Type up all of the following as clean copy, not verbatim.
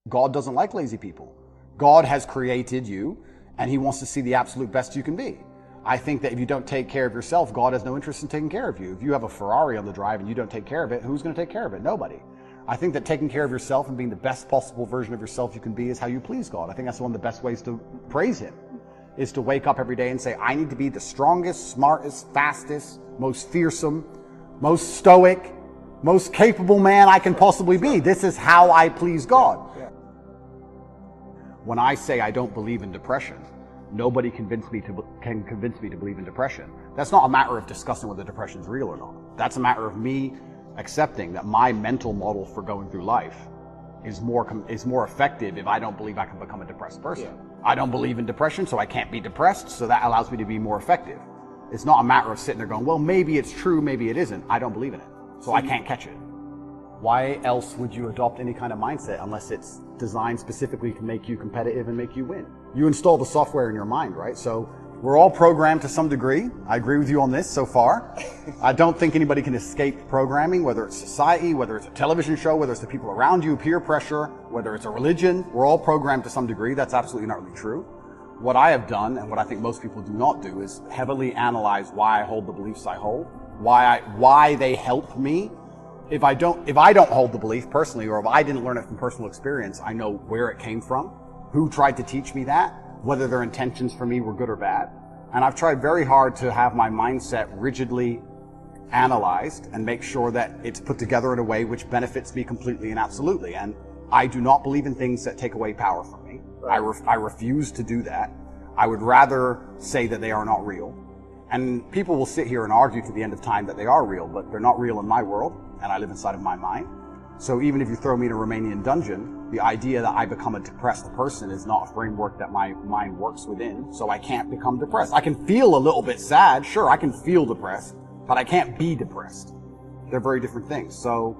God doesn't like lazy people. God has created you, and he wants to see the absolute best you can be. I think that if you don't take care of yourself, God has no interest in taking care of you. If you have a Ferrari on the drive and you don't take care of it, who's going to take care of it? Nobody. I think that taking care of yourself and being the best possible version of yourself you can be is how you please God. I think that's one of the best ways to praise him, is to wake up every day and say, I need to be the strongest, smartest, fastest, most fearsome, most stoic, most capable man I can possibly be. This is how I please God. When I say I don't believe in depression, nobody can convince me to believe in depression. That's not a matter of discussing whether depression is real or not. That's a matter of me accepting that my mental model for going through life is more effective if I don't believe I can become a depressed person. Yeah. I don't believe in depression, so I can't be depressed, so that allows me to be more effective. It's not a matter of sitting there going, well, maybe it's true, maybe it isn't. I don't believe in it, so I can't catch it. Why else would you adopt any kind of mindset unless it's designed specifically to make you competitive and make you win? You install the software in your mind, right? So we're all programmed to some degree. I agree with you on this so far. I don't think anybody can escape programming, whether it's society, whether it's a television show, whether it's the people around you, peer pressure, whether it's a religion. We're all programmed to some degree. That's absolutely not really true. What I have done, and what I think most people do not do, is heavily analyze why I hold the beliefs I hold, why they help me. If I don't hold the belief personally, or if I didn't learn it from personal experience, I know where it came from, who tried to teach me that, whether their intentions for me were good or bad. And I've tried very hard to have my mindset rigidly analyzed and make sure that it's put together in a way which benefits me completely and absolutely. And I do not believe in things that take away power from me. Right. I refuse to do that. I would rather say that they are not real. And people will sit here and argue to the end of time that they are real, but they're not real in my world, and I live inside of my mind. So even if you throw me in a Romanian dungeon, the idea that I become a depressed person is not a framework that my mind works within, so I can't become depressed. I can feel a little bit sad, sure, I can feel depressed, but I can't be depressed. They're very different things. So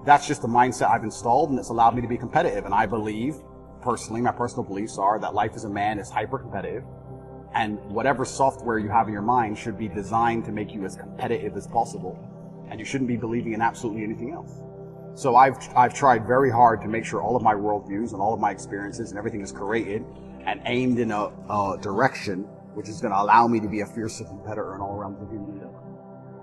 that's just the mindset I've installed, and it's allowed me to be competitive. And I believe, personally, my personal beliefs are that life as a man is hyper-competitive, and whatever software you have in your mind should be designed to make you as competitive as possible, and you shouldn't be believing in absolutely anything else. So I've tried very hard to make sure all of my worldviews and all of my experiences and everything is created and aimed in a direction which is going to allow me to be a fierce competitor in all realms of human endeavor.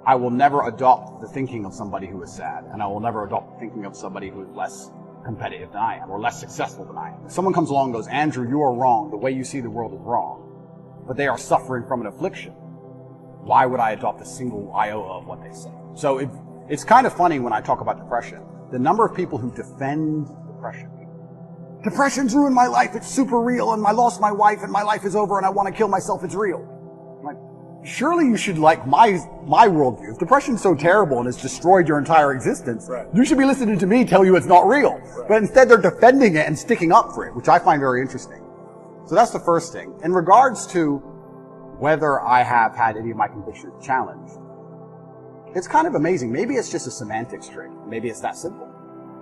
I will never adopt the thinking of somebody who is sad, and I will never adopt the thinking of somebody who is less competitive than I am or less successful than I am. If someone comes along and goes, Andrew, you are wrong, the way you see the world is wrong, but they are suffering from an affliction, why would I adopt a single iota of what they say? So it's kind of funny when I talk about depression. The number of people who defend depression. Depression's ruined my life, it's super real, and I lost my wife, and my life is over, and I want to kill myself, it's real. I'm like, surely you should like my worldview. If depression's so terrible and it's destroyed your entire existence, right, you should be listening to me tell you it's not real. Right. But instead they're defending it and sticking up for it, which I find very interesting. So that's the first thing. In regards to whether I have had any of my convictions challenged, it's kind of amazing. Maybe it's just a semantics trick. Maybe it's that simple.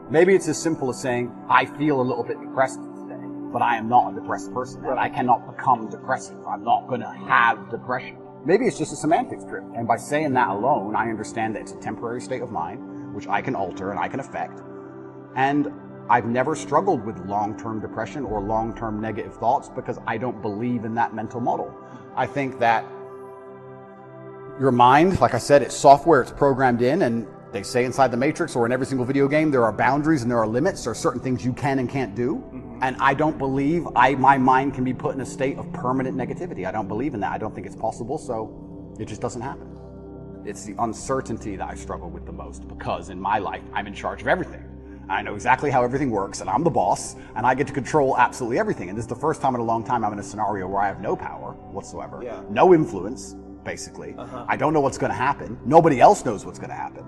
Maybe it's as simple as saying, I feel a little bit depressed today, but I am not a depressed person, and I cannot become depressive. I'm not going to have depression. Maybe it's just a semantics trick. And by saying that alone, I understand that it's a temporary state of mind, which I can alter and I can affect. And I've never struggled with long-term depression or long-term negative thoughts because I don't believe in that mental model. I think that your mind, like I said, it's software, it's programmed in, and they say inside the Matrix or in every single video game, there are boundaries and there are limits. There are certain things you can and can't do. Mm-hmm. And I don't believe my mind can be put in a state of permanent negativity. I don't believe in that. I don't think it's possible, so it just doesn't happen. It's the uncertainty that I struggle with the most, because in my life, I'm in charge of everything. I know exactly how everything works, and I'm the boss, and I get to control absolutely everything. And this is the first time in a long time I'm in a scenario where I have no power whatsoever, no influence, basically. I don't know what's going to happen. Nobody else knows what's going to happen.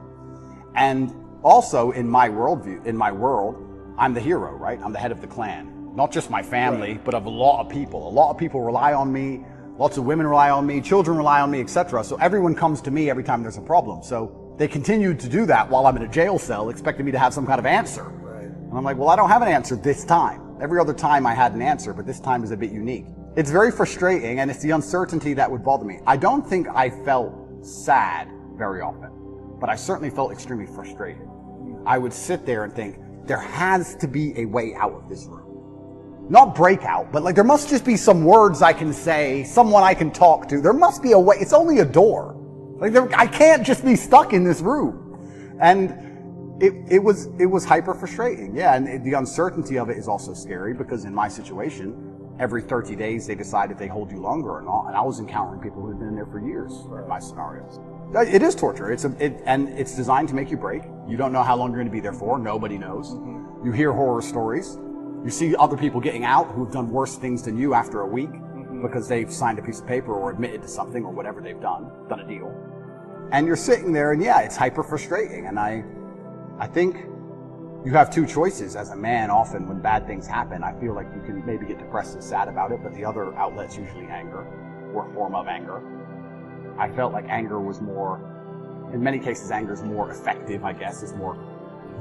And also in my worldview, in my world, I'm the hero, right? I'm the head of the clan. Not just my family, but of a lot of people. A lot of people rely on me. Lots of women rely on me. Children rely on me, etc. So everyone comes to me every time there's a problem. So they continue to do that while I'm in a jail cell, expecting me to have some kind of answer. And I'm like, well, I don't have an answer this time. Every other time I had an answer, but this time is a bit unique. It's very frustrating, and it's the uncertainty that would bother me. I don't think I felt sad very often, but I certainly felt extremely frustrated. I would sit there and think, there has to be a way out of this room. Not breakout, but like there must just be some words I can say, someone I can talk to. There must be a way. It's only a door. Like I can't just be stuck in this room. And it was hyper frustrating. Yeah, and the uncertainty of it is also scary because in my situation, every 30 days they decide if they hold you longer or not. And I was encountering people who had been in there for years in my scenarios. It is torture. And it's designed to make you break. You don't know how long you're going to be there for. Nobody knows. You hear horror stories. You see other people getting out who've done worse things than you after a week because they've signed a piece of paper or admitted to something or whatever they've done a deal. And you're sitting there and yeah, it's hyper frustrating. And I think you have two choices as a man. Often when bad things happen, I feel like you can maybe get depressed and sad about it, but the other outlet's usually anger or a form of anger. I felt like anger was more, in many cases, anger is more effective, I guess, is more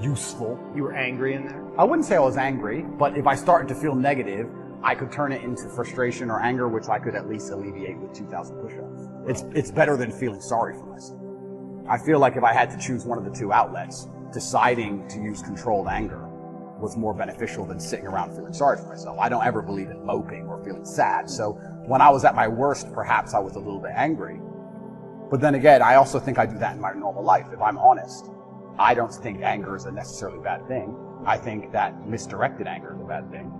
useful. You were angry in there? I wouldn't say I was angry, but if I started to feel negative, I could turn it into frustration or anger, which I could at least alleviate with 2,000 push-ups. It's better than feeling sorry for myself. I feel like if I had to choose one of the two outlets, deciding to use controlled anger was more beneficial than sitting around feeling sorry for myself. I don't ever believe in moping or feeling sad. So when I was at my worst, perhaps I was a little bit angry. But then again, I also think I do that in my normal life. If I'm honest, I don't think anger is a necessarily bad thing. I think that misdirected anger is a bad thing.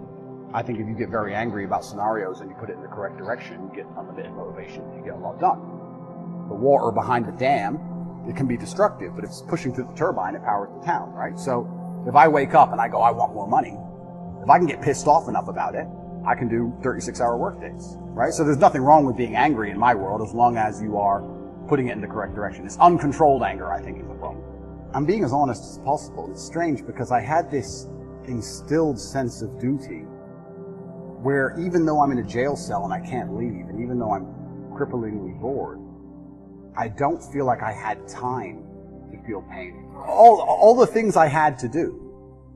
I think if you get very angry about scenarios and you put it in the correct direction, you get unlimited motivation, you get a lot done. The water behind the dam, it can be destructive, but if it's pushing through the turbine, it powers the town, right? So if I wake up and I go, I want more money, if I can get pissed off enough about it, I can do 36-hour workdays, right? So there's nothing wrong with being angry in my world as long as you are putting it in the correct direction. It's uncontrolled anger, I think, is the problem. I'm being as honest as possible. It's strange because I had this instilled sense of duty where even though I'm in a jail cell and I can't leave, and even though I'm cripplingly bored, I don't feel like I had time to feel pain. All the things I had to do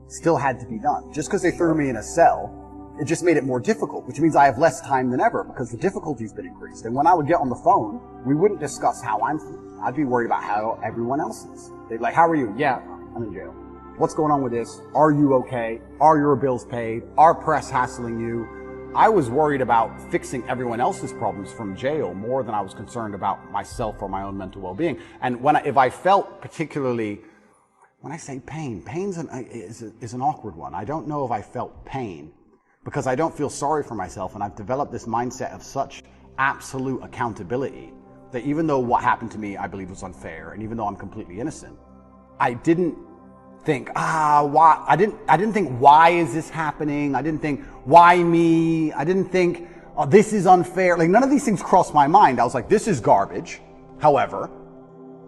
still had to be done. Just because they threw me in a cell, it just made it more difficult, which means I have less time than ever because the difficulty's been increased. And when I would get on the phone, we wouldn't discuss how I'm feeling. I'd be worried about how everyone else is. They'd be like, how are you? Yeah, I'm in jail. What's going on with this? Are you okay? Are your bills paid? Are press hassling you? I was worried about fixing everyone else's problems from jail more than I was concerned about myself or my own mental well-being. And if I felt particularly, when I say pain, pain is an awkward one. I don't know if I felt pain because I don't feel sorry for myself, and I've developed this mindset of such absolute accountability that even though what happened to me I believe was unfair, and even though I'm completely innocent, I didn't think, why? I didn't think, why is this happening? I didn't think, why me? I didn't think, oh, this is unfair. Like, none of these things crossed my mind. I was like, this is garbage. However,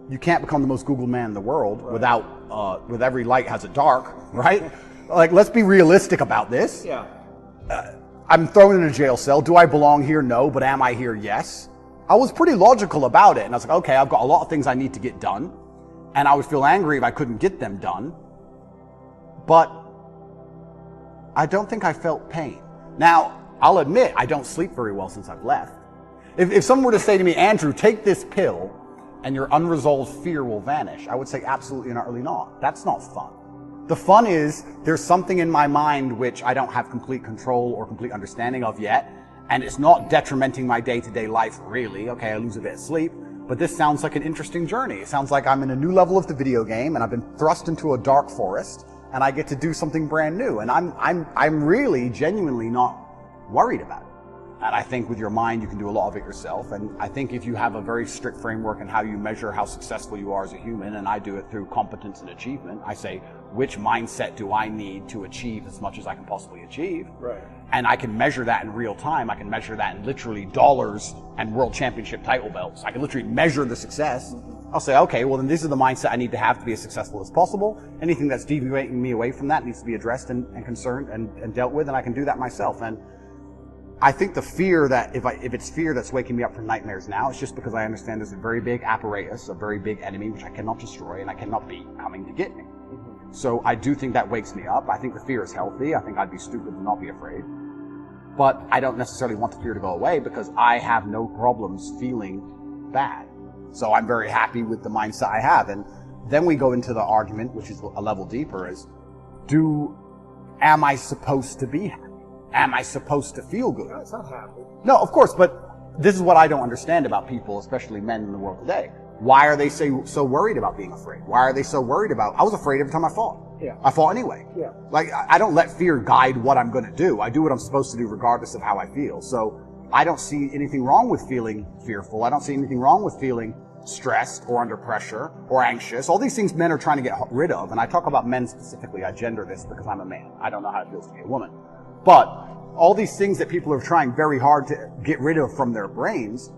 you can't become the most Googled man in the world without, with every light has a dark, right? Like, let's be realistic about this. Yeah. I'm thrown in a jail cell. Do I belong here? No. But am I here? Yes. I was pretty logical about it. And I was like, okay, I've got a lot of things I need to get done. And I would feel angry if I couldn't get them done. But I don't think I felt pain. Now, I'll admit, I don't sleep very well since I've left. If someone were to say to me, Andrew, take this pill and your unresolved fear will vanish, I would say absolutely and utterly not. That's not fun. The fun is there's something in my mind which I don't have complete control or complete understanding of yet, and it's not detrimenting my day-to-day life really. Okay, I lose a bit of sleep, but this sounds like an interesting journey. It sounds like I'm in a new level of the video game and I've been thrust into a dark forest and I get to do something brand new, and I'm really genuinely not worried about it. And I think with your mind, you can do a lot of it yourself. And I think if you have a very strict framework in how you measure how successful you are as a human, and I do it through competence and achievement, I say, which mindset do I need to achieve as much as I can possibly achieve? Right. And I can measure that in real time. I can measure that in literally dollars and world championship title belts. I can literally measure the success. I'll say, okay, well then this is the mindset I need to have to be as successful as possible. Anything that's deviating me away from that needs to be addressed and concerned and dealt with, and I can do that myself. And I think the fear that, if it's fear that's waking me up from nightmares now, it's just because I understand there's a very big apparatus, a very big enemy, which I cannot destroy and I cannot beat, coming to get me. So I do think that wakes me up. I think the fear is healthy. I think I'd be stupid to not be afraid. But I don't necessarily want the fear to go away because I have no problems feeling bad. So I'm very happy with the mindset I have. And then we go into the argument, which is a level deeper, is, am I supposed to be happy? Am I supposed to feel good? That's not happy. No, of course, but this is what I don't understand about people, especially men in the world today. Why are they so worried about being afraid? Why are they so worried about, I was afraid every time I fought. Yeah. I fought anyway. Yeah. Like, I don't let fear guide what I'm going to do. I do what I'm supposed to do regardless of how I feel. So I don't see anything wrong with feeling fearful. I don't see anything wrong with feeling stressed or under pressure or anxious. All these things men are trying to get rid of. And I talk about men specifically. I gender this because I'm a man. I don't know how it feels to be a woman. But all these things that people are trying very hard to get rid of from their brains,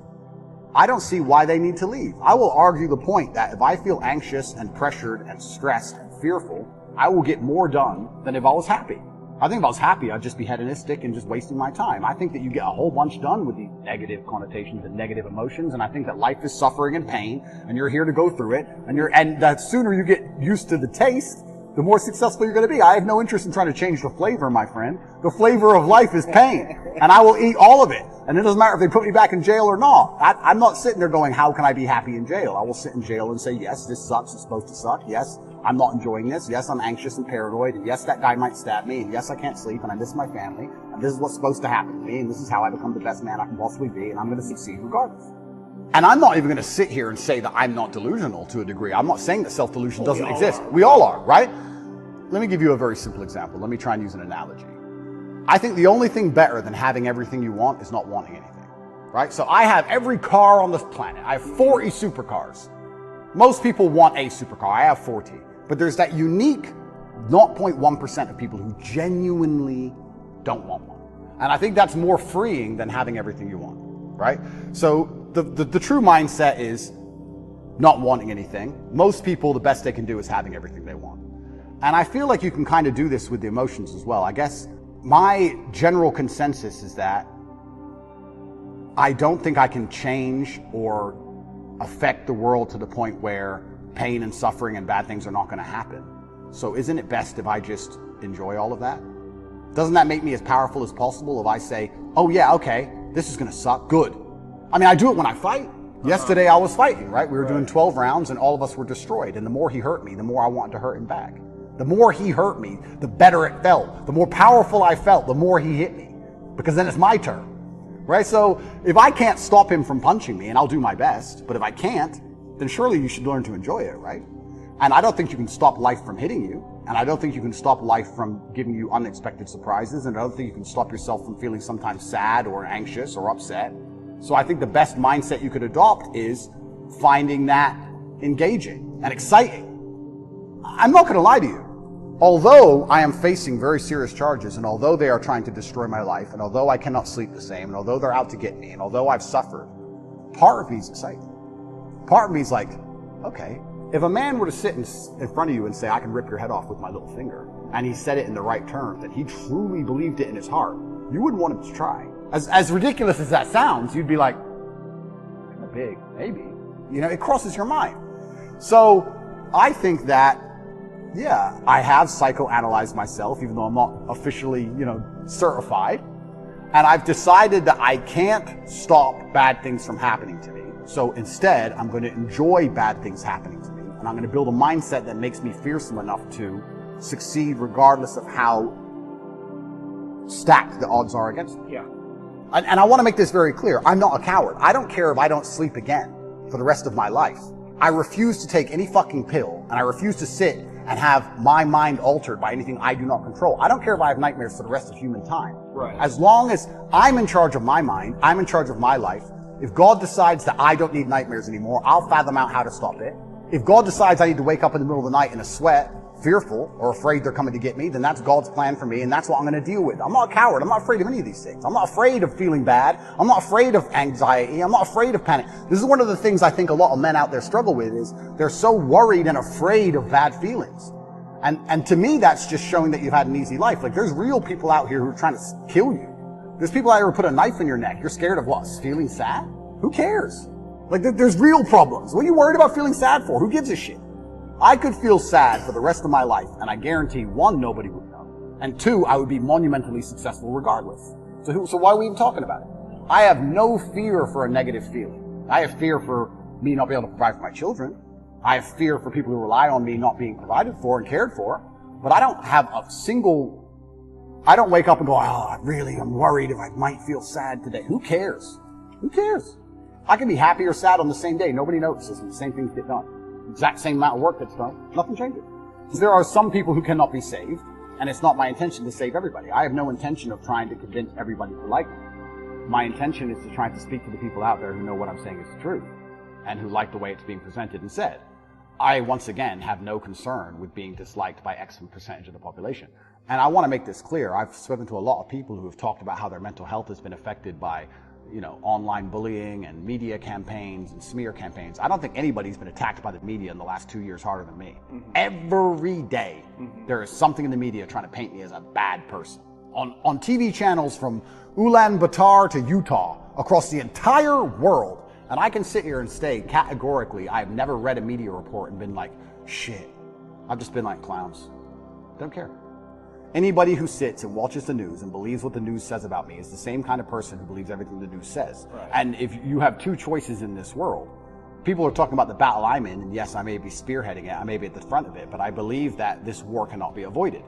I don't see why they need to leave. I will argue the point that if I feel anxious and pressured and stressed and fearful, I will get more done than if I was happy. I think if I was happy, I'd just be hedonistic and just wasting my time. I think that you get a whole bunch done with these negative connotations and negative emotions, and I think that life is suffering and pain, and you're here to go through it, and the sooner you get used to the taste, the more successful you're going to be. I have no interest in trying to change the flavor, my friend. The flavor of life is pain, and I will eat all of it. And it doesn't matter if they put me back in jail or not. I'm not sitting there going, how can I be happy in jail? I will sit in jail and say, yes, this sucks. It's supposed to suck. Yes, I'm not enjoying this. Yes, I'm anxious and paranoid. And yes, that guy might stab me. And yes, I can't sleep. And I miss my family. And this is what's supposed to happen to me. And this is how I become the best man I can possibly be. And I'm going to succeed regardless. And I'm not even going to sit here and say that I'm not delusional to a degree. I'm not saying that self-delusion doesn't exist. We all are, right? Let me give you a very simple example. Let me try and use an analogy. I think the only thing better than having everything you want is not wanting anything. Right? So I have every car on this planet. I have 40 supercars. Most people want a supercar. I have 40. But there's that unique 0.1% of people who genuinely don't want one. And I think that's more freeing than having everything you want. Right? So the true mindset is not wanting anything. Most people, the best they can do is having everything they want. And I feel like you can kind of do this with the emotions as well. I guess my general consensus is that I don't think I can change or affect the world to the point where pain and suffering and bad things are not going to happen. So isn't it best if I just enjoy all of that? Doesn't that make me as powerful as possible if I say, oh yeah, okay, this is going to suck, good. I mean, I do it when I fight. Yesterday I was fighting, right? We were doing 12 rounds and all of us were destroyed. And the more he hurt me, the more I wanted to hurt him back. The more he hurt me, the better it felt. The more powerful I felt, the more he hit me. Because then it's my turn. Right? So if I can't stop him from punching me, and I'll do my best, but if I can't, then surely you should learn to enjoy it, right? And I don't think you can stop life from hitting you. And I don't think you can stop life from giving you unexpected surprises. And I don't think you can stop yourself from feeling sometimes sad or anxious or upset. So I think the best mindset you could adopt is finding that engaging and exciting. I'm not going to lie to you. Although I am facing very serious charges, and although they are trying to destroy my life, and although I cannot sleep the same, and although they're out to get me, and although I've suffered, part of me is excited. Part of me is like, okay, if a man were to sit in front of you and say, I can rip your head off with my little finger, and he said it in the right terms, and he truly believed it in his heart, you wouldn't want him to try. As ridiculous as that sounds, you'd be like, big, maybe. You know, it crosses your mind. So I think that, yeah, I have psychoanalyzed myself, even though I'm not officially, certified. And I've decided that I can't stop bad things from happening to me. So instead, I'm going to enjoy bad things happening to me. And I'm going to build a mindset that makes me fearsome enough to succeed regardless of how stacked the odds are against me. Yeah. And I want to make this very clear. I'm not a coward. I don't care if I don't sleep again for the rest of my life. I refuse to take any fucking pill, and I refuse to sit and have my mind altered by anything I do not control. I don't care if I have nightmares for the rest of human time. Right. As long as I'm in charge of my mind, I'm in charge of my life. If God decides that I don't need nightmares anymore, I'll fathom out how to stop it. If God decides I need to wake up in the middle of the night in a sweat, fearful or afraid they're coming to get me, then that's God's plan for me, and that's what I'm going to deal with. I'm not a coward. I'm not afraid of any of these things. I'm not afraid of feeling bad. I'm not afraid of anxiety. I'm not afraid of panic. This is one of the things I think a lot of men out there struggle with, is they're so worried and afraid of bad feelings. And to me, that's just showing that you've had an easy life. Like, there's real people out here who are trying to kill you. There's people out here who put a knife in your neck. You're scared of what? Feeling sad? Who cares? Like, there's real problems. What are you worried about feeling sad for? Who gives a shit? I could feel sad for the rest of my life, and I guarantee, one, nobody would know, and two, I would be monumentally successful regardless. So why are we even talking about it? I have no fear for a negative feeling. I have fear for me not being able to provide for my children. I have fear for people who rely on me not being provided for and cared for. But I don't have I don't wake up and go, I'm worried if I might feel sad today. Who cares? Who cares? I can be happy or sad on the same day. Nobody notices, and the same things get done. Exact same amount of work gets done. Nothing changes. There are some people who cannot be saved, and it's not my intention to save everybody. I have no intention of trying to convince everybody to like me. My intention is to try to speak to the people out there who know what I'm saying is the truth, and who like the way it's being presented and said. I, once again, have no concern with being disliked by X percentage of the population. And I want to make this clear. I've spoken to a lot of people who have talked about how their mental health has been affected by, online bullying and media campaigns and smear campaigns. I don't think anybody's been attacked by the media in the last 2 years harder than me. Mm-hmm. Every day, there is something in the media trying to paint me as a bad person. On TV channels from Ulaanbaatar to Utah, across the entire world. And I can sit here and say categorically, I've never read a media report and been like, shit. I've just been like, clowns. Don't care. Anybody who sits and watches the news and believes what the news says about me is the same kind of person who believes everything the news says. Right. And if you have two choices in this world, people are talking about the battle I'm in, and yes, I may be spearheading it, I may be at the front of it, but I believe that this war cannot be avoided.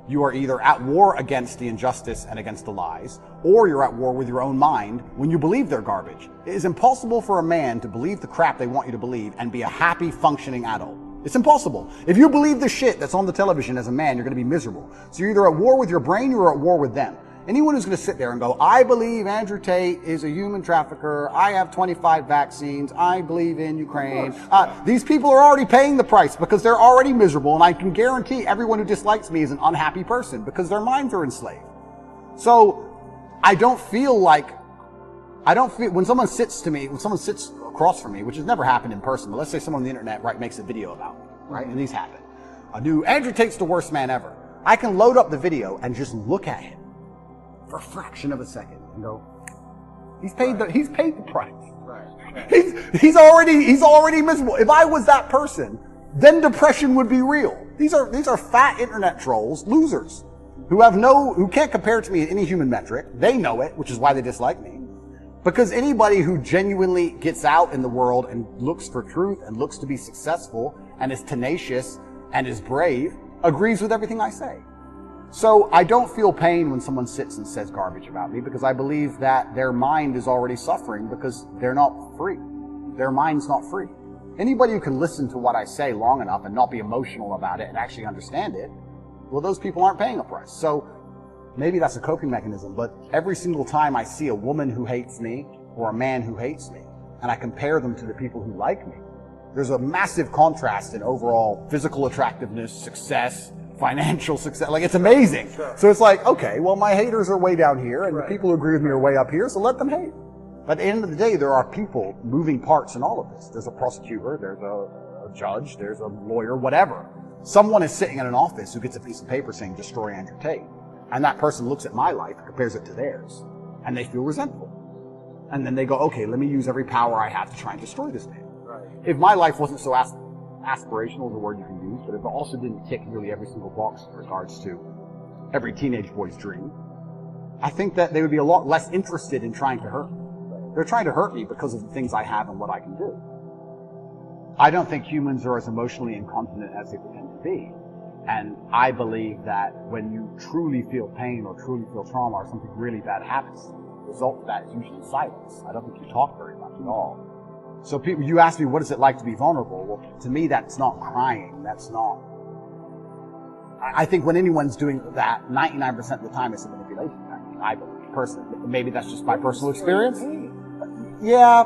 You are either at war against the injustice and against the lies, or you're at war with your own mind when you believe they're garbage. It is impossible for a man to believe the crap they want you to believe and be a happy, functioning adult. It's impossible. If you believe the shit that's on the television as a man, you're going to be miserable. So you're either at war with your brain or you're at war with them. Anyone who's going to sit there and go, I believe Andrew Tate is a human trafficker, I have 25 vaccines, I believe in Ukraine. These people are already paying the price because they're already miserable, and I can guarantee everyone who dislikes me is an unhappy person because their minds are enslaved. So when someone sits across from me, which has never happened in person, but let's say someone on the internet makes a video about me, right? And these happen. A new Andrew Tate's the worst man ever. I can load up the video and just look at him for a fraction of a second and go, he's paid the price. Right. He's already miserable. If I was that person, then depression would be real. These are fat internet trolls, losers, who can't compare to me in any human metric. They know it, which is why they dislike me. Because anybody who genuinely gets out in the world and looks for truth and looks to be successful and is tenacious and is brave agrees with everything I say. So I don't feel pain when someone sits and says garbage about me because I believe that their mind is already suffering because they're not free. Their mind's not free. Anybody who can listen to what I say long enough and not be emotional about it and actually understand it, well, those people aren't paying a price. So maybe that's a coping mechanism, but every single time I see a woman who hates me or a man who hates me, and I compare them to the people who like me, there's a massive contrast in overall physical attractiveness, success, financial success. It's amazing. Sure. So it's like, okay, well, my haters are way down here, and the people who agree with me are way up here, so let them hate. But at the end of the day, there are people, moving parts in all of this. There's a prosecutor, there's a judge, there's a lawyer, whatever. Someone is sitting in an office who gets a piece of paper saying, destroy Andrew Tate. And that person looks at my life and compares it to theirs. And they feel resentful. And then they go, okay, let me use every power I have to try and destroy this man. Right. If my life wasn't so aspirational is a word you can use, but if it also didn't tick nearly every single box in regards to every teenage boy's dream, I think that they would be a lot less interested in trying to hurt me. They're trying to hurt me because of the things I have and what I can do. I don't think humans are as emotionally incontinent as they pretend to be. And I believe that when you truly feel pain or truly feel trauma or something really bad happens, the result of that is usually silence. I don't think you talk very much at all. So you ask me, what is it like to be vulnerable? Well, to me, that's not crying. That's not... I think when anyone's doing that, 99% of the time it's a manipulation tactic, I believe, personally. Maybe that's just my personal experience. Yeah,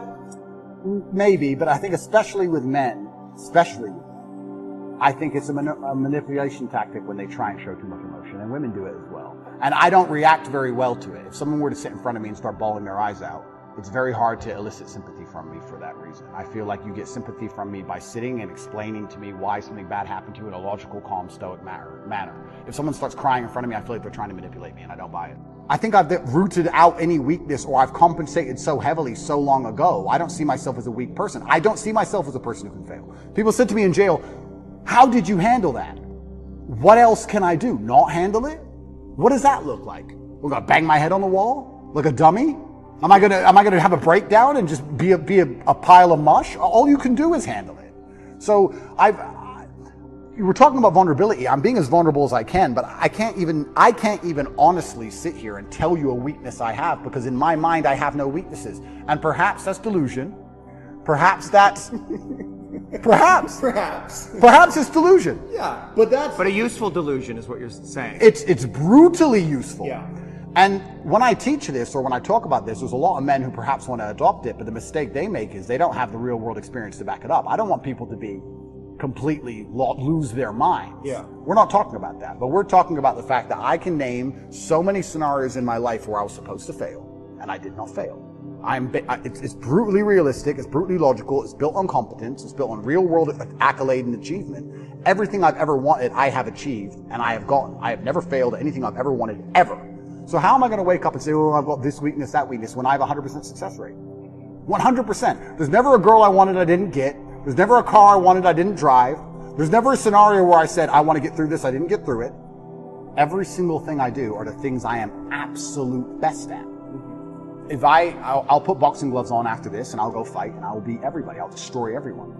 maybe, but I think especially with men, I think it's a manipulation tactic when they try and show too much emotion, and women do it as well. And I don't react very well to it. If someone were to sit in front of me and start bawling their eyes out, it's very hard to elicit sympathy from me for that reason. I feel like you get sympathy from me by sitting and explaining to me why something bad happened to you in a logical, calm, stoic manner. If someone starts crying in front of me, I feel like they're trying to manipulate me, and I don't buy it. I think I've rooted out any weakness, or I've compensated so heavily so long ago. I don't see myself as a weak person. I don't see myself as a person who can fail. People said to me in jail, how did you handle that? What else can I do? Not handle it? What does that look like? We're gonna bang my head on the wall like a dummy? Am I gonna have a breakdown and just be a pile of mush? All you can do is handle it. So we're talking about vulnerability. I'm being as vulnerable as I can, but I can't even honestly sit here and tell you a weakness I have, because in my mind I have no weaknesses. And perhaps that's delusion. Perhaps that's perhaps it's delusion. Yeah. But a useful delusion is what you're saying. It's brutally useful. Yeah. And when I teach this, or when I talk about this, there's a lot of men who perhaps want to adopt it, but the mistake they make is they don't have the real world experience to back it up. I don't want people to be completely lose their minds. Yeah. We're not talking about that, but we're talking about the fact that I can name so many scenarios in my life where I was supposed to fail, and I did not fail. It's brutally realistic, it's brutally logical, it's built on competence, it's built on real world accolade and achievement. Everything I've ever wanted, I have achieved, and I have gotten. I have never failed at anything I've ever wanted, ever. So how am I going to wake up and say, oh, I've got this weakness, that weakness, when I have a 100% success rate? 100%. There's never a girl I wanted I didn't get. There's never a car I wanted I didn't drive. There's never a scenario where I said, I want to get through this, I didn't get through it. Every single thing I do are the things I am absolute best at. If I'll put boxing gloves on after this and I'll go fight and I'll beat everybody. I'll destroy everyone.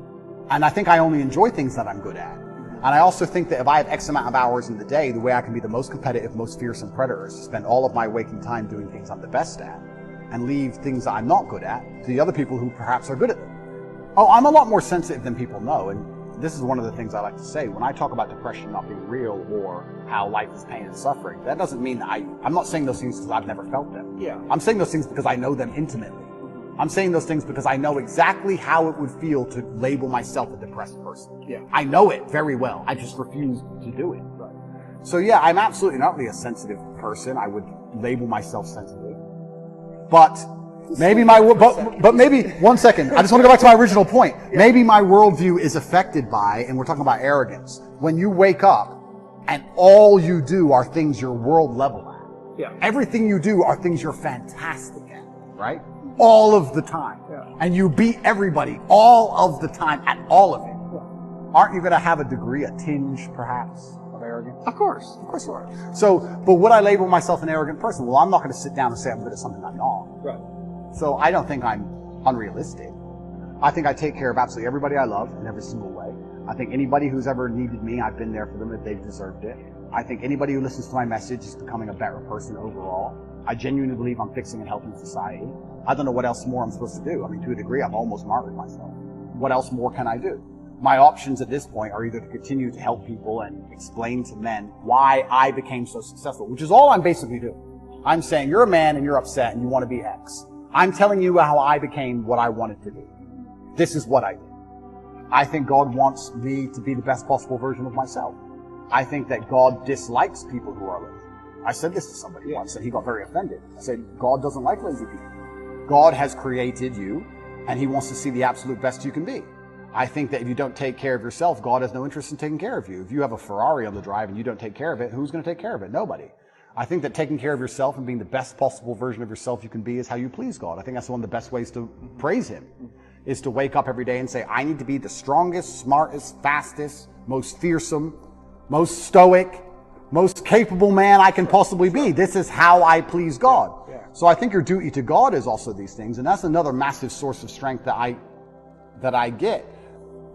And I think I only enjoy things that I'm good at. And I also think that if I have X amount of hours in the day, the way I can be the most competitive, most fearsome predator is to spend all of my waking time doing things I'm the best at and leave things that I'm not good at to the other people who perhaps are good at them. Oh, I'm a lot more sensitive than people know. And this is one of the things I like to say. When I talk about depression not being real or how life is pain and suffering, that doesn't mean that I'm not saying those things because I've never felt them. Yeah. I'm saying those things because I know them intimately. I'm saying those things because I know exactly how it would feel to label myself a depressed person. Yeah. I know it very well. I just refuse to do it. Right. So yeah, I'm absolutely not really a sensitive person. I would label myself sensitive. But maybe maybe, one second. I just want to go back to my original point. Yeah. Maybe my worldview is affected by, and we're talking about arrogance, when you wake up and all you do are things you're world level at. Yeah. Everything you do are things you're fantastic at, right? All of the time. Yeah. And you beat everybody all of the time at all of it. Yeah. Aren't you going to have a degree, a tinge perhaps of arrogance? Of course. Of course you are. So, but would I label myself an arrogant person? Well, I'm not going to sit down and say I'm good at something I'm not. Right. So I don't think I'm unrealistic. I think I take care of absolutely everybody I love in every single way. I think anybody who's ever needed me, I've been there for them if they've deserved it. I think anybody who listens to my message is becoming a better person overall. I genuinely believe I'm fixing and helping society. I don't know what else more I'm supposed to do. I mean, to a degree, I've almost martyred myself. What else more can I do? My options at this point are either to continue to help people and explain to men why I became so successful, which is all I'm basically doing. I'm saying you're a man and you're upset and you want to be X. I'm telling you how I became what I wanted to be. This is what I did. I think God wants me to be the best possible version of myself. I think that God dislikes people who are lazy. I said this to somebody once and he got very offended. I said, God doesn't like lazy people. God has created you and he wants to see the absolute best you can be. I think that if you don't take care of yourself, God has no interest in taking care of you. If you have a Ferrari on the drive and you don't take care of it, who's going to take care of it? Nobody. I think that taking care of yourself and being the best possible version of yourself you can be is how you please God. I think that's one of the best ways to praise him, is to wake up every day and say, I need to be the strongest, smartest, fastest, most fearsome, most stoic, most capable man I can possibly be. This is how I please God. So I think your duty to God is also these things, and that's another massive source of strength that I get.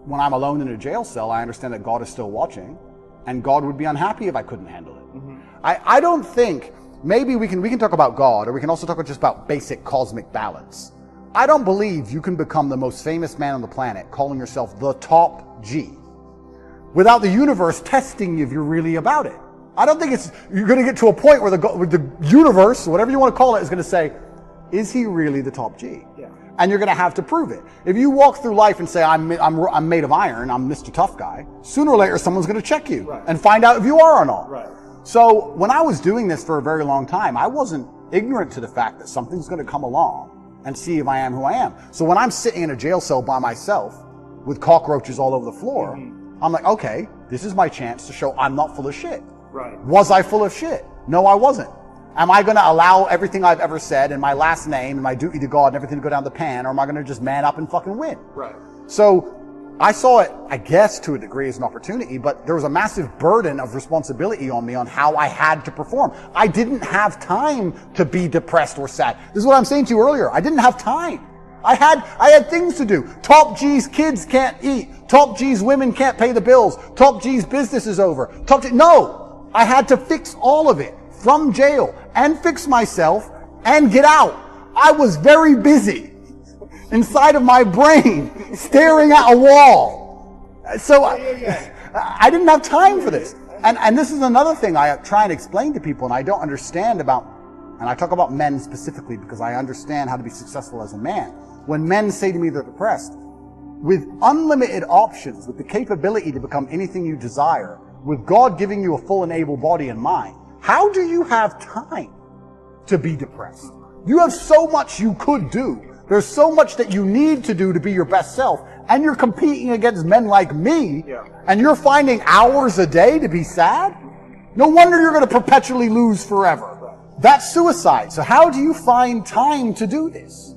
When I'm alone in a jail cell, I understand that God is still watching, and God would be unhappy if I couldn't handle it. Mm-hmm. I don't think, maybe we can talk about God, or we can also talk just about basic cosmic balance. I don't believe you can become the most famous man on the planet, calling yourself the top G, without the universe testing you if you're really about it. I don't think you're going to get to a point where the universe, whatever you want to call it, is going to say, is he really the top G? Yeah. And you're going to have to prove it. If you walk through life and say, I'm made of iron, I'm Mr. Tough Guy, sooner or later someone's going to check you and find out if you are or not. Right. So when I was doing this for a very long time, I wasn't ignorant to the fact that something's going to come along and see if I am who I am. So when I'm sitting in a jail cell by myself with cockroaches all over the floor, I'm like, okay, this is my chance to show I'm not full of shit. Right. Was I full of shit? No, I wasn't. Am I going to allow everything I've ever said and my last name and my duty to God and everything to go down the pan, or am I going to just man up and fucking win? Right. So I saw it, I guess, to a degree as an opportunity, but there was a massive burden of responsibility on me on how I had to perform. I didn't have time to be depressed or sad. This is what I'm saying to you earlier. I didn't have time. I had things to do. Top G's kids can't eat. Top G's women can't pay the bills. Top G's business is over. No, I had to fix all of it from jail and fix myself and get out. I was very busy inside of my brain staring at a wall. So I didn't have time for this. And this is another thing I try and explain to people and I don't understand about, and I talk about men specifically because I understand how to be successful as a man. When men say to me they're depressed, with unlimited options, with the capability to become anything you desire, with God giving you a full and able body and mind, how do you have time to be depressed? You have so much you could do. There's so much that you need to do to be your best self. And you're competing against men like me. And you're finding hours a day to be sad? No wonder you're going to perpetually lose forever. That's suicide. So how do you find time to do this?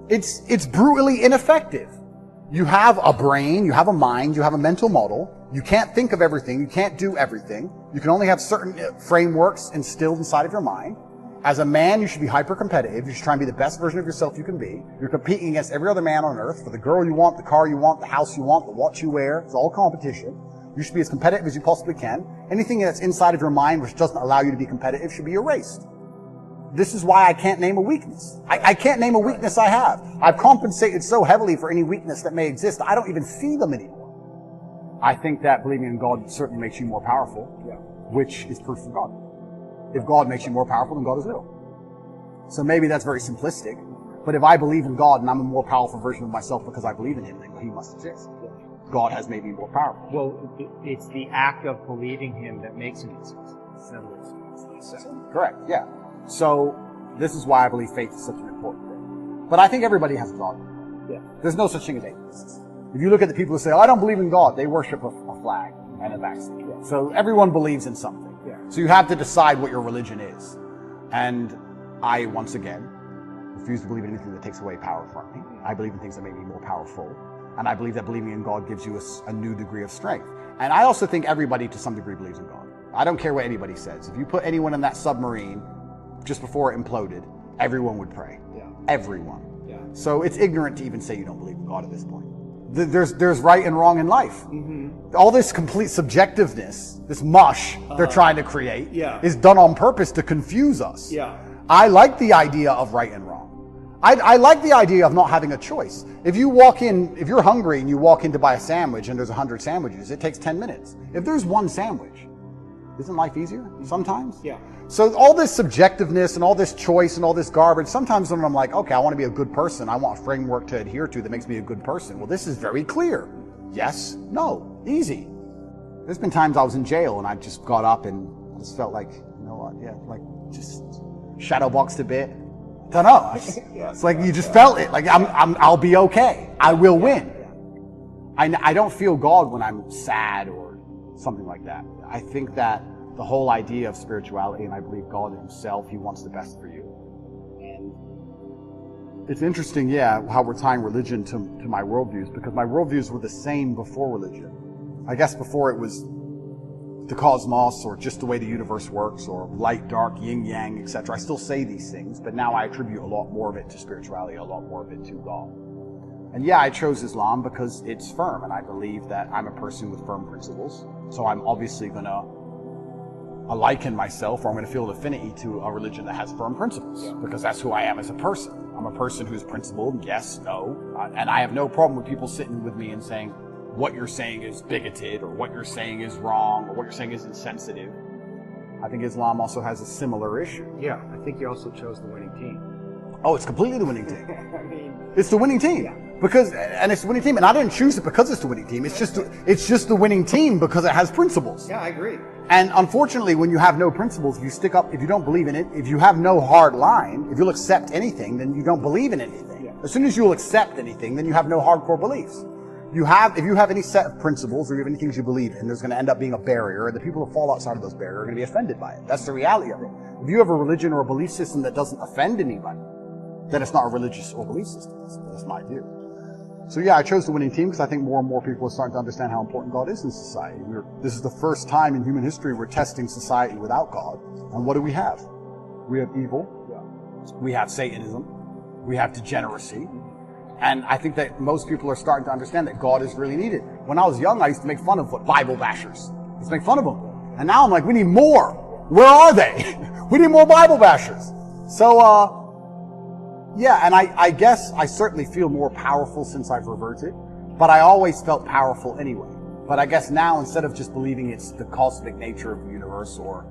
It's brutally ineffective. You have a brain, you have a mind, you have a mental model. You can't think of everything. You can't do everything. You can only have certain frameworks instilled inside of your mind. As a man, you should be hyper-competitive. You should try and be the best version of yourself you can be. You're competing against every other man on earth for the girl you want, the car you want, the house you want, the watch you wear. It's all competition. You should be as competitive as you possibly can. Anything that's inside of your mind which doesn't allow you to be competitive should be erased. This is why I can't name a weakness. I can't name a weakness I have. I've compensated so heavily for any weakness that may exist, I don't even see them anymore. I think that believing in God certainly makes you more powerful, which is proof of God. If God makes you more powerful, then God is real. So maybe that's very simplistic, but if I believe in God and I'm a more powerful version of myself because I believe in Him, then He must exist. God has made me more powerful. Well, it's the act of believing Him that makes him exist. Correct, yeah. So this is why I believe faith is such an important thing. But I think everybody has a God. There's no such thing as atheists. If you look at the people who say, oh, I don't believe in God, they worship a flag and a vaccine. So everyone believes in something. So you have to decide what your religion is. And I, once again, refuse to believe in anything that takes away power from me. I believe in things that make me more powerful. And I believe that believing in God gives you a new degree of strength. And I also think everybody to some degree believes in God. I don't care what anybody says. If you put anyone in that submarine just before it imploded, everyone would pray. Everyone. So it's ignorant to even say you don't believe in God at this point. There's right and wrong in life. All this complete subjectiveness, this mush they're trying to create, is done on purpose to confuse us. I like the idea of right and wrong. I like the idea of not having a choice. If you're hungry and you walk in to buy a sandwich and there's 100 sandwiches, it takes 10 minutes. If there's one sandwich, isn't life easier sometimes? So all this subjectiveness and all this choice and all this garbage, sometimes when I'm like, okay, I want to be a good person, I want a framework to adhere to that makes me a good person. Well, this is very clear. Yes, no, easy. There's been times I was in jail and I just got up and just felt like, you know what, like just shadowboxed a bit. Don't know. It's like you just felt it. Like I'll be okay. I will win. I don't feel God when I'm sad or something like that. I think that the whole idea of spirituality, and I believe God Himself, He wants the best for you. And it's interesting, how we're tying religion to my worldviews, because my worldviews were the same before religion. I guess before it was the cosmos, or just the way the universe works, or light, dark, yin, yang, etc. I still say these things, but now I attribute a lot more of it to spirituality, a lot more of it to God. And I chose Islam because it's firm, and I believe that I'm a person with firm principles, so I'm obviously going to liken myself, or I'm going to feel an affinity to a religion that has firm principles, because that's who I am as a person. I'm a person who's principled, yes, no, and I have no problem with people sitting with me and saying, what you're saying is bigoted, or what you're saying is wrong, or what you're saying is insensitive. I think Islam also has a similar issue. I think you also chose the winning team. Oh, it's completely the winning team. It's the winning team. And it's the winning team, and I didn't choose it because it's the winning team. It's just the winning team because it has principles. I agree. And unfortunately, when you have no principles, if you don't believe in it, if you have no hard line, if you'll accept anything, then you don't believe in anything. As soon as you'll accept anything, then you have no hardcore beliefs. If you have any set of principles, or you have any things you believe in, there's going to end up being a barrier, and the people who fall outside of those barriers are going to be offended by it. That's the reality of it. If you have a religion or a belief system that doesn't offend anybody, then it's not a religious or belief system. That's my view. So I chose the winning team because I think more and more people are starting to understand how important God is in society. This is the first time in human history we're testing society without God. And what do we have? We have evil. We have Satanism. We have degeneracy. And I think that most people are starting to understand that God is really needed. When I was young, I used to make fun of Bible bashers. I used to make fun of them. And now I'm like, we need more. Where are they? We need more Bible bashers. So, yeah, and I guess I certainly feel more powerful since I've reverted, but I always felt powerful anyway. But I guess now, instead of just believing it's the cosmic nature of the universe, or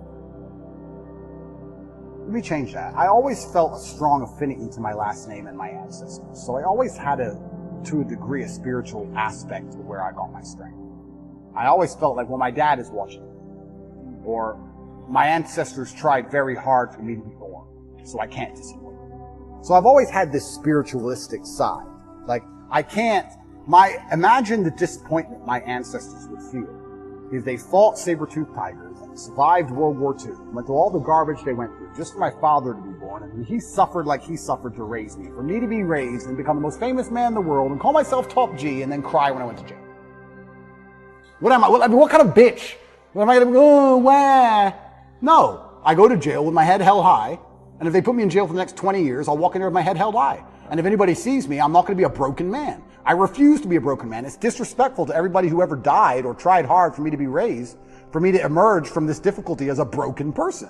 let me change that. I always felt a strong affinity to my last name and my ancestors. So I always had to a degree, a spiritual aspect to where I got my strength. I always felt like, well, my dad is watching, or my ancestors tried very hard for me to be born, so I can't disappoint. So I've always had this spiritualistic side. Like, imagine the disappointment my ancestors would feel if they fought saber-toothed tigers, survived World War II, went through all the garbage they went through just for my father to be born, and he suffered like he suffered to raise me, for me to be raised and become the most famous man in the world and call myself top G and then cry when I went to jail. What am I? What kind of bitch? What am I going to go, wah? No. I go to jail with my head held high, and if they put me in jail for the next 20 years, I'll walk in there with my head held high. And if anybody sees me, I'm not going to be a broken man. I refuse to be a broken man. It's disrespectful to everybody who ever died or tried hard for me to be raised, for me to emerge from this difficulty as a broken person.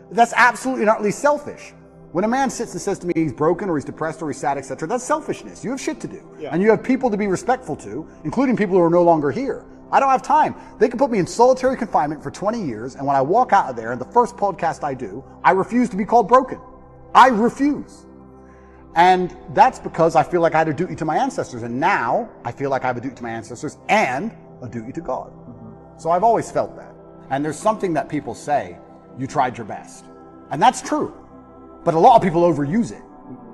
That's absolutely and utterly selfish. When a man sits and says to me he's broken or he's depressed or he's sad, etc., that's selfishness. You have shit to do. Yeah. And you have people to be respectful to, including people who are no longer here. I don't have time. They can put me in solitary confinement for 20 years, and when I walk out of there, and the first podcast I do, I refuse to be called broken. I refuse. And that's because I feel like I had a duty to my ancestors, and now I feel like I have a duty to my ancestors and a duty to God. Mm-hmm. So I've always felt that. And there's something that people say, you tried your best. And that's true. But a lot of people overuse it.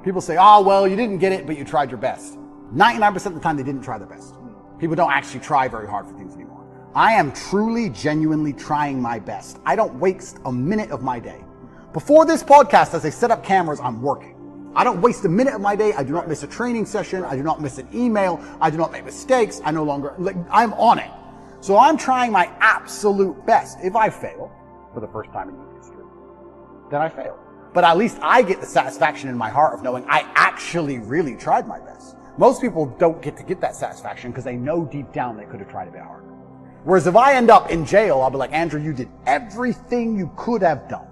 People say, oh, well, you didn't get it, but you tried your best. 99% of the time, they didn't try their best. People don't actually try very hard for things anymore. I am truly, genuinely trying my best. I don't waste a minute of my day. Before this podcast, as I set up cameras, I'm working. I don't waste a minute of my day. I do not miss a training session. I do not miss an email. I do not make mistakes. I'm on it. So I'm trying my absolute best. If I fail, for the first time in human history, then I fail. But at least I get the satisfaction in my heart of knowing I actually really tried my best. Most people don't get to get that satisfaction because they know deep down they could have tried a bit harder. Whereas if I end up in jail, I'll be like, Andrew, you did everything you could have done.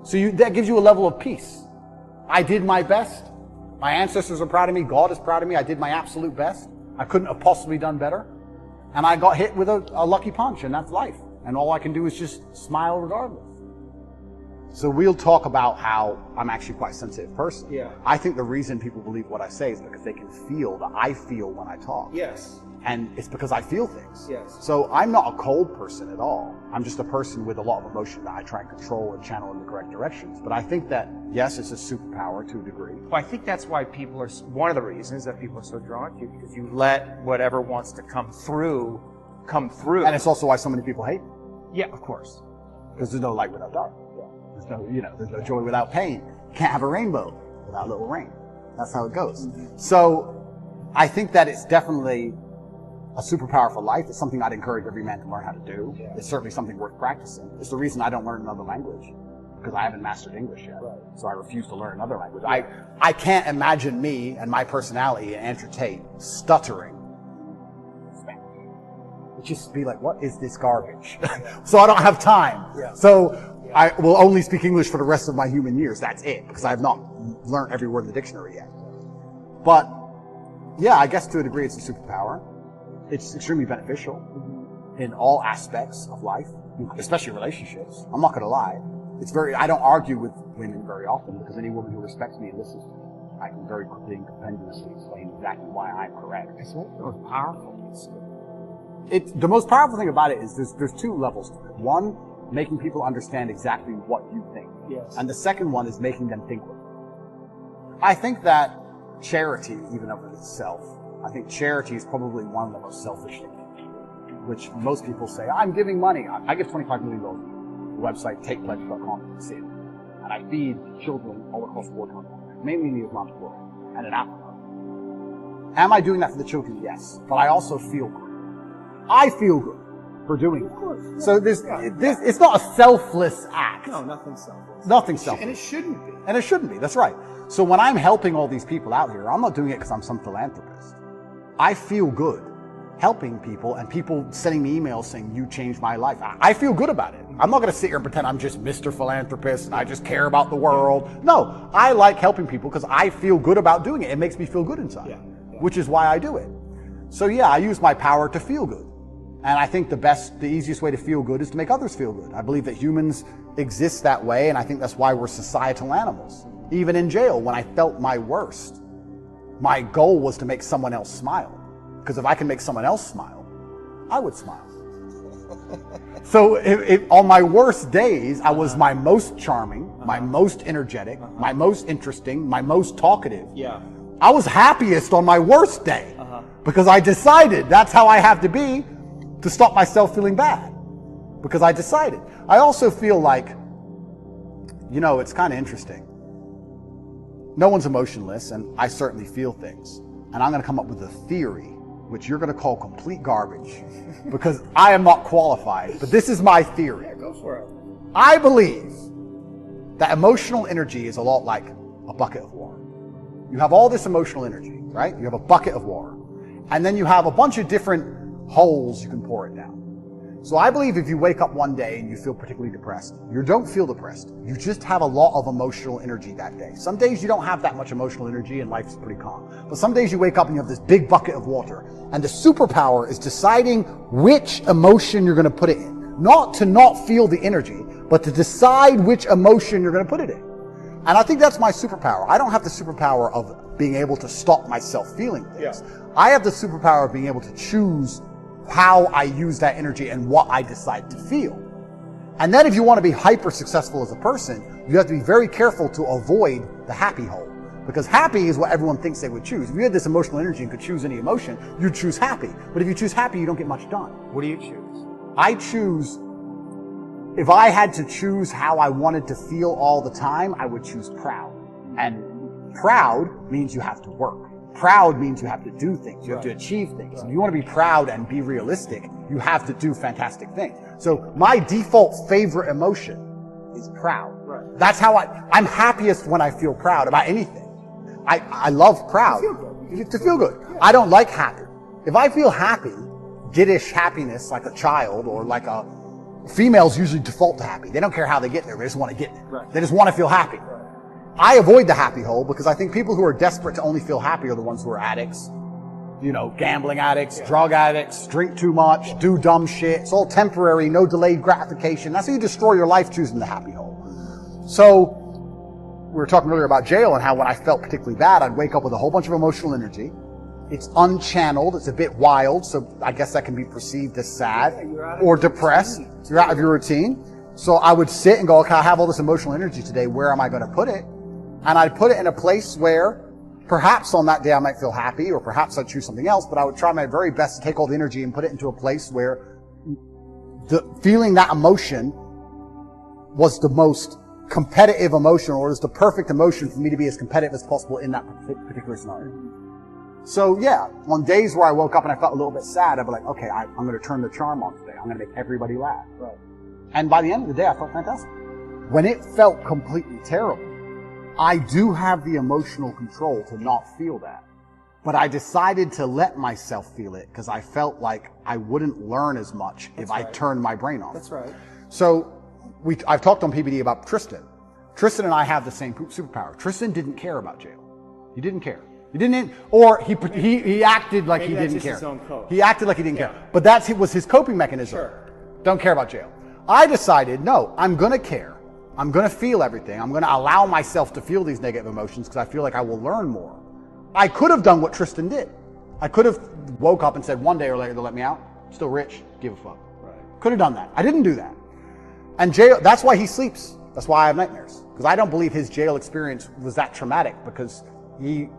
So that gives you a level of peace. I did my best. My ancestors are proud of me. God is proud of me. I did my absolute best. I couldn't have possibly done better. And I got hit with a lucky punch, and that's life. And all I can do is just smile regardless. So we'll talk about how I'm actually quite a sensitive person. Yeah. I think the reason people believe what I say is because they can feel that I feel when I talk. Yes. And it's because I feel things. Yes. So I'm not a cold person at all. I'm just a person with a lot of emotion that I try and control and channel in the correct directions. But I think that, yes, it's a superpower to a degree. Well, I think that's why people are, one of the reasons that people are so drawn to you, because you let whatever wants to come through. And it's also why so many people hate me. Yeah, of course. Because there's no light without dark. There's no joy without pain. You can't have a rainbow without a little rain. That's how it goes. Mm-hmm. So I think that it's definitely a superpower for life. It's something I'd encourage every man to learn how to do. Yeah. It's certainly something worth practicing. It's the reason I don't learn another language, because I haven't mastered English yet. Right. So I refuse to learn another language. I can't imagine me and my personality and Andrew Tate stuttering Spanish. It'd just be like, what is this garbage? Yeah. So I don't have time. Yeah. So I will only speak English for the rest of my human years. That's it, because I have not learned every word in the dictionary yet. But yeah, I guess to a degree it's a superpower. It's extremely beneficial in all aspects of life, especially relationships. I'm not going to lie. I don't argue with women very often, because any woman who respects me and listens to me, I can very quickly and compendiously explain exactly why I'm correct. It's one of the most powerful things. The most powerful thing about it is there's two levels to it. One, making people understand exactly what you think. Yes. And the second one is making them think with you. I think that charity, even of itself, I think charity is probably one of the most selfish things, which most people say, I'm giving money. I give $25 million to the website, tatepledge.com, you can see it. And I feed children all across the world, mainly in the Islamic world and in Africa. Am I doing that for the children? Yes. But I also feel good. I feel good. for doing Of course. that. So it's not a selfless act. No, nothing's selfish. Nothing's selfish. And it shouldn't be. And it shouldn't be. That's right. So when I'm helping all these people out here, I'm not doing it because I'm some philanthropist. I feel good helping people and people sending me emails saying, you changed my life. I feel good about it. I'm not going to sit here and pretend I'm just Mr. Philanthropist and I just care about the world. No, I like helping people because I feel good about doing it. It makes me feel good inside, which is why I do it. So yeah, I use my power to feel good. And I think the easiest way to feel good is to make others feel good. I believe that humans exist that way, and I think that's why we're societal animals. Even in jail, when I felt my worst, my goal was to make someone else smile. Because if I can make someone else smile, I would smile. So on my worst days, I was my most charming, my most energetic, my most interesting, my most talkative. Yeah. I was happiest on my worst day because I decided that's how I have to be to stop myself feeling bad. Because I decided. I also feel like, it's kind of interesting. No one's emotionless, and I certainly feel things. And I'm going to come up with a theory which you're going to call complete garbage because I am not qualified, but this is my theory. Yeah, go for it. I believe that emotional energy is a lot like a bucket of water. You have all this emotional energy, right? You have a bucket of water, and then you have a bunch of different holes you can pour it down. So I believe if you wake up one day and you feel particularly depressed, you don't feel depressed. You just have a lot of emotional energy that day. Some days you don't have that much emotional energy and life's pretty calm. But some days you wake up and you have this big bucket of water. And the superpower is deciding which emotion you're going to put it in. Not to not feel the energy, but to decide which emotion you're going to put it in. And I think that's my superpower. I don't have the superpower of being able to stop myself feeling things. Yeah. I have the superpower of being able to choose how I use that energy and what I decide to feel. And then if you want to be hyper successful as a person, you have to be very careful to avoid the happy hole. Because happy is what everyone thinks they would choose. If you had this emotional energy and could choose any emotion, you'd choose happy. But if you choose happy, you don't get much done. What do you choose? I choose, if I had to choose how I wanted to feel all the time, I would choose proud. And proud means you have to work. Proud means you have to do things. You have to achieve things. If you want to be proud and be realistic, you have to do fantastic things. So my default favorite emotion is proud. Right. That's how I'm happiest when I feel proud about anything. I love proud. To feel good. I don't like happy. If I feel happy, giddish happiness like a child or like females usually default to happy. They don't care how they get there. They just want to get there. Right. They just want to feel happy. Right. I avoid the happy hole because I think people who are desperate to only feel happy are the ones who are addicts. Gambling addicts, drug addicts, drink too much, do dumb shit. It's all temporary, no delayed gratification. That's how you destroy your life, choosing the happy hole. So, we were talking earlier about jail and how when I felt particularly bad, I'd wake up with a whole bunch of emotional energy. It's unchanneled, it's a bit wild, so I guess that can be perceived as sad or depressed. You're out of your routine. So I would sit and go, okay, I have all this emotional energy today, where am I going to put it? And I'd put it in a place where perhaps on that day I might feel happy, or perhaps I'd choose something else, but I would try my very best to take all the energy and put it into a place where feeling that emotion was the most competitive emotion, or was the perfect emotion for me to be as competitive as possible in that particular scenario. So yeah, on days where I woke up and I felt a little bit sad, I'd be like, okay, I'm going to turn the charm on today. I'm going to make everybody laugh. Right. And by the end of the day, I felt fantastic. When it felt completely terrible, I do have the emotional control to not feel that. But I decided to let myself feel it because I felt like I wouldn't learn as much if I turned my brain off. That's right. So I've talked on PBD about Tristan. Tristan and I have the same superpower. Tristan didn't care about jail. He didn't care. He didn't, or he acted like he didn't care. He acted like he didn't care. But that was his coping mechanism. Sure. Don't care about jail. I decided, no, I'm going to care. I'm going to feel everything. I'm going to allow myself to feel these negative emotions because I feel like I will learn more. I could have done what Tristan did. I could have woke up and said one day or later they'll let me out. Still rich, give a fuck. Right. Could have done that. I didn't do that. And jail, that's why he sleeps. That's why I have nightmares. Because I don't believe his jail experience was that traumatic because he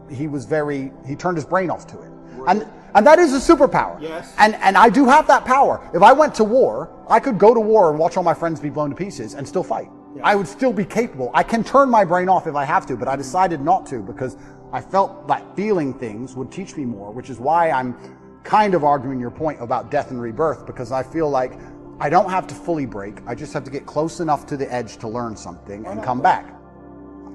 turned his brain off to it. Right. And that is a superpower. Yes. And I do have that power. If I went to war, I could go to war and watch all my friends be blown to pieces and still fight. Yeah. I would still be capable. I can turn my brain off if I have to, but I decided not to because I felt that feeling things would teach me more, which is why I'm kind of arguing your point about death and rebirth, because I feel like I don't have to fully break. I just have to get close enough to the edge to learn something and come back.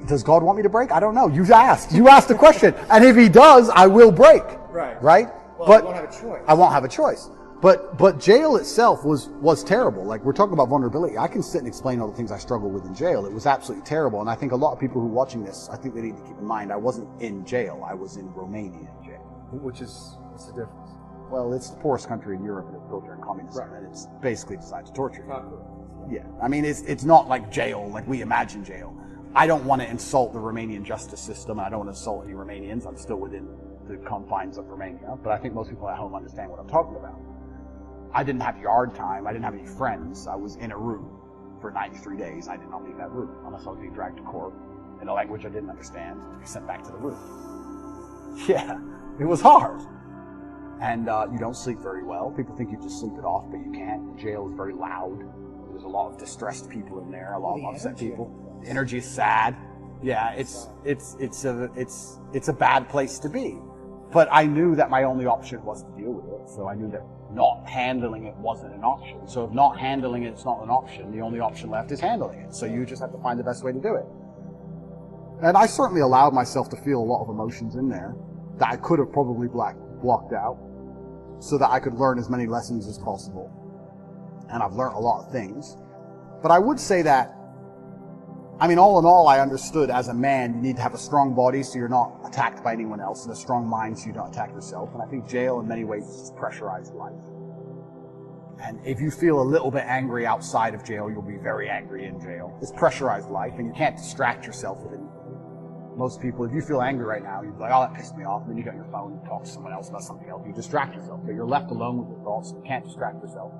Does God want me to break? I don't know. You asked the question. And if he does, I will break. Right? Well, but you won't have a choice. I won't have a choice. But jail itself was terrible. Like, we're talking about vulnerability. I can sit and explain all the things I struggled with in jail. It was absolutely terrible. And I think a lot of people who are watching this, I think they need to keep in mind, I wasn't in jail. I was in Romania in jail. What's the difference? Well, it's the poorest country in Europe, and it's built during communism, and it's basically designed to torture you. Yeah. I mean, it's not like jail, like we imagine jail. I don't want to insult the Romanian justice system, and I don't want to insult any Romanians. I'm still within the confines of Romania, but I think most people at home understand what I'm talking about. I didn't have yard time. I didn't have any friends. I was in a room for 93 days. I did not leave that room unless I was being dragged to court in a language I didn't understand to be sent back to the room. Yeah, it was hard. And you don't sleep very well. People think you just sleep it off, but you can't. The jail is very loud. There's a lot of distressed people in there, a lot of upset people. The energy is sad. Yeah, it's a bad place to be. But I knew that my only option was to deal with it. So I knew that not handling it wasn't an option. So if not handling it's not an option, the only option left is handling it. So you just have to find the best way to do it. And I certainly allowed myself to feel a lot of emotions in there that I could have probably blocked out so that I could learn as many lessons as possible. And I've learned a lot of things. But I would say that, I mean, all in all, I understood as a man, you need to have a strong body so you're not attacked by anyone else, and a strong mind so you don't attack yourself. And I think jail, in many ways, is pressurized life. And if you feel a little bit angry outside of jail, you'll be very angry in jail. It's pressurized life, and you can't distract yourself with anything. Most people, if you feel angry right now, you're like, oh, that pissed me off. And then you get on your phone and talk to someone else about something else. You distract yourself, but you're left alone with your thoughts, so you can't distract yourself.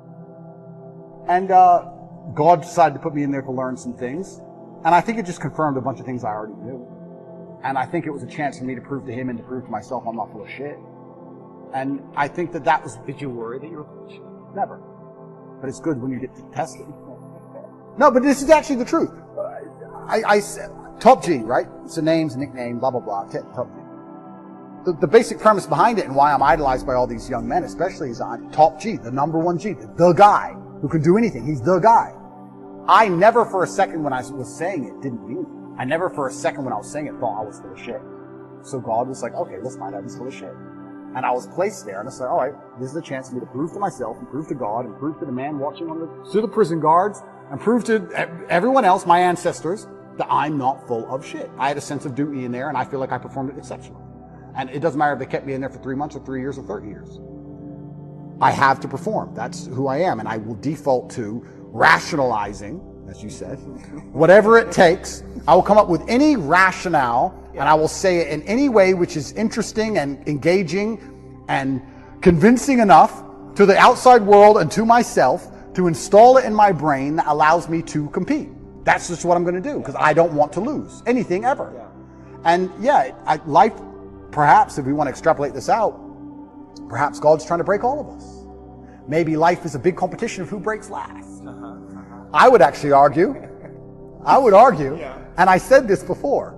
And God decided to put me in there to learn some things. And I think it just confirmed a bunch of things I already knew. And I think it was a chance for me to prove to him and to prove to myself I'm not full of shit. And I think that was... Did you worry that you were full of shit? Never. But it's good when you get to test it. No, but this is actually the truth. I said, Top G, right? It's a name, it's a nickname, blah, blah, blah. Top G. The basic premise behind it and why I'm idolized by all these young men, especially, is I'm Top G, the number one G, the guy who can do anything. He's the guy. I never for a second when I was saying it didn't mean it. I never for a second when I was saying it thought I was full of shit. So God was like, okay, let's find out he's full of shit. And I was placed there, and I said, all right, this is a chance for me to prove to myself and prove to God and prove to the man watching to the prison guards and prove to everyone else, my ancestors, that I'm not full of shit. I had a sense of duty in there, and I feel like I performed it exceptionally. And it doesn't matter if they kept me in there for 3 months or 3 years or 30 years. I have to perform. That's who I am, and I will default to rationalizing, as you said, whatever it takes. I will come up with any rationale, and I will say it in any way which is interesting and engaging and convincing enough to the outside world and to myself to install it in my brain that allows me to compete. That's just what I'm going to do, because I don't want to lose anything ever. And life, perhaps, if we want to extrapolate this out, perhaps God's trying to break all of us. Maybe life is a big competition of who breaks last. I would actually argue, and I said this before,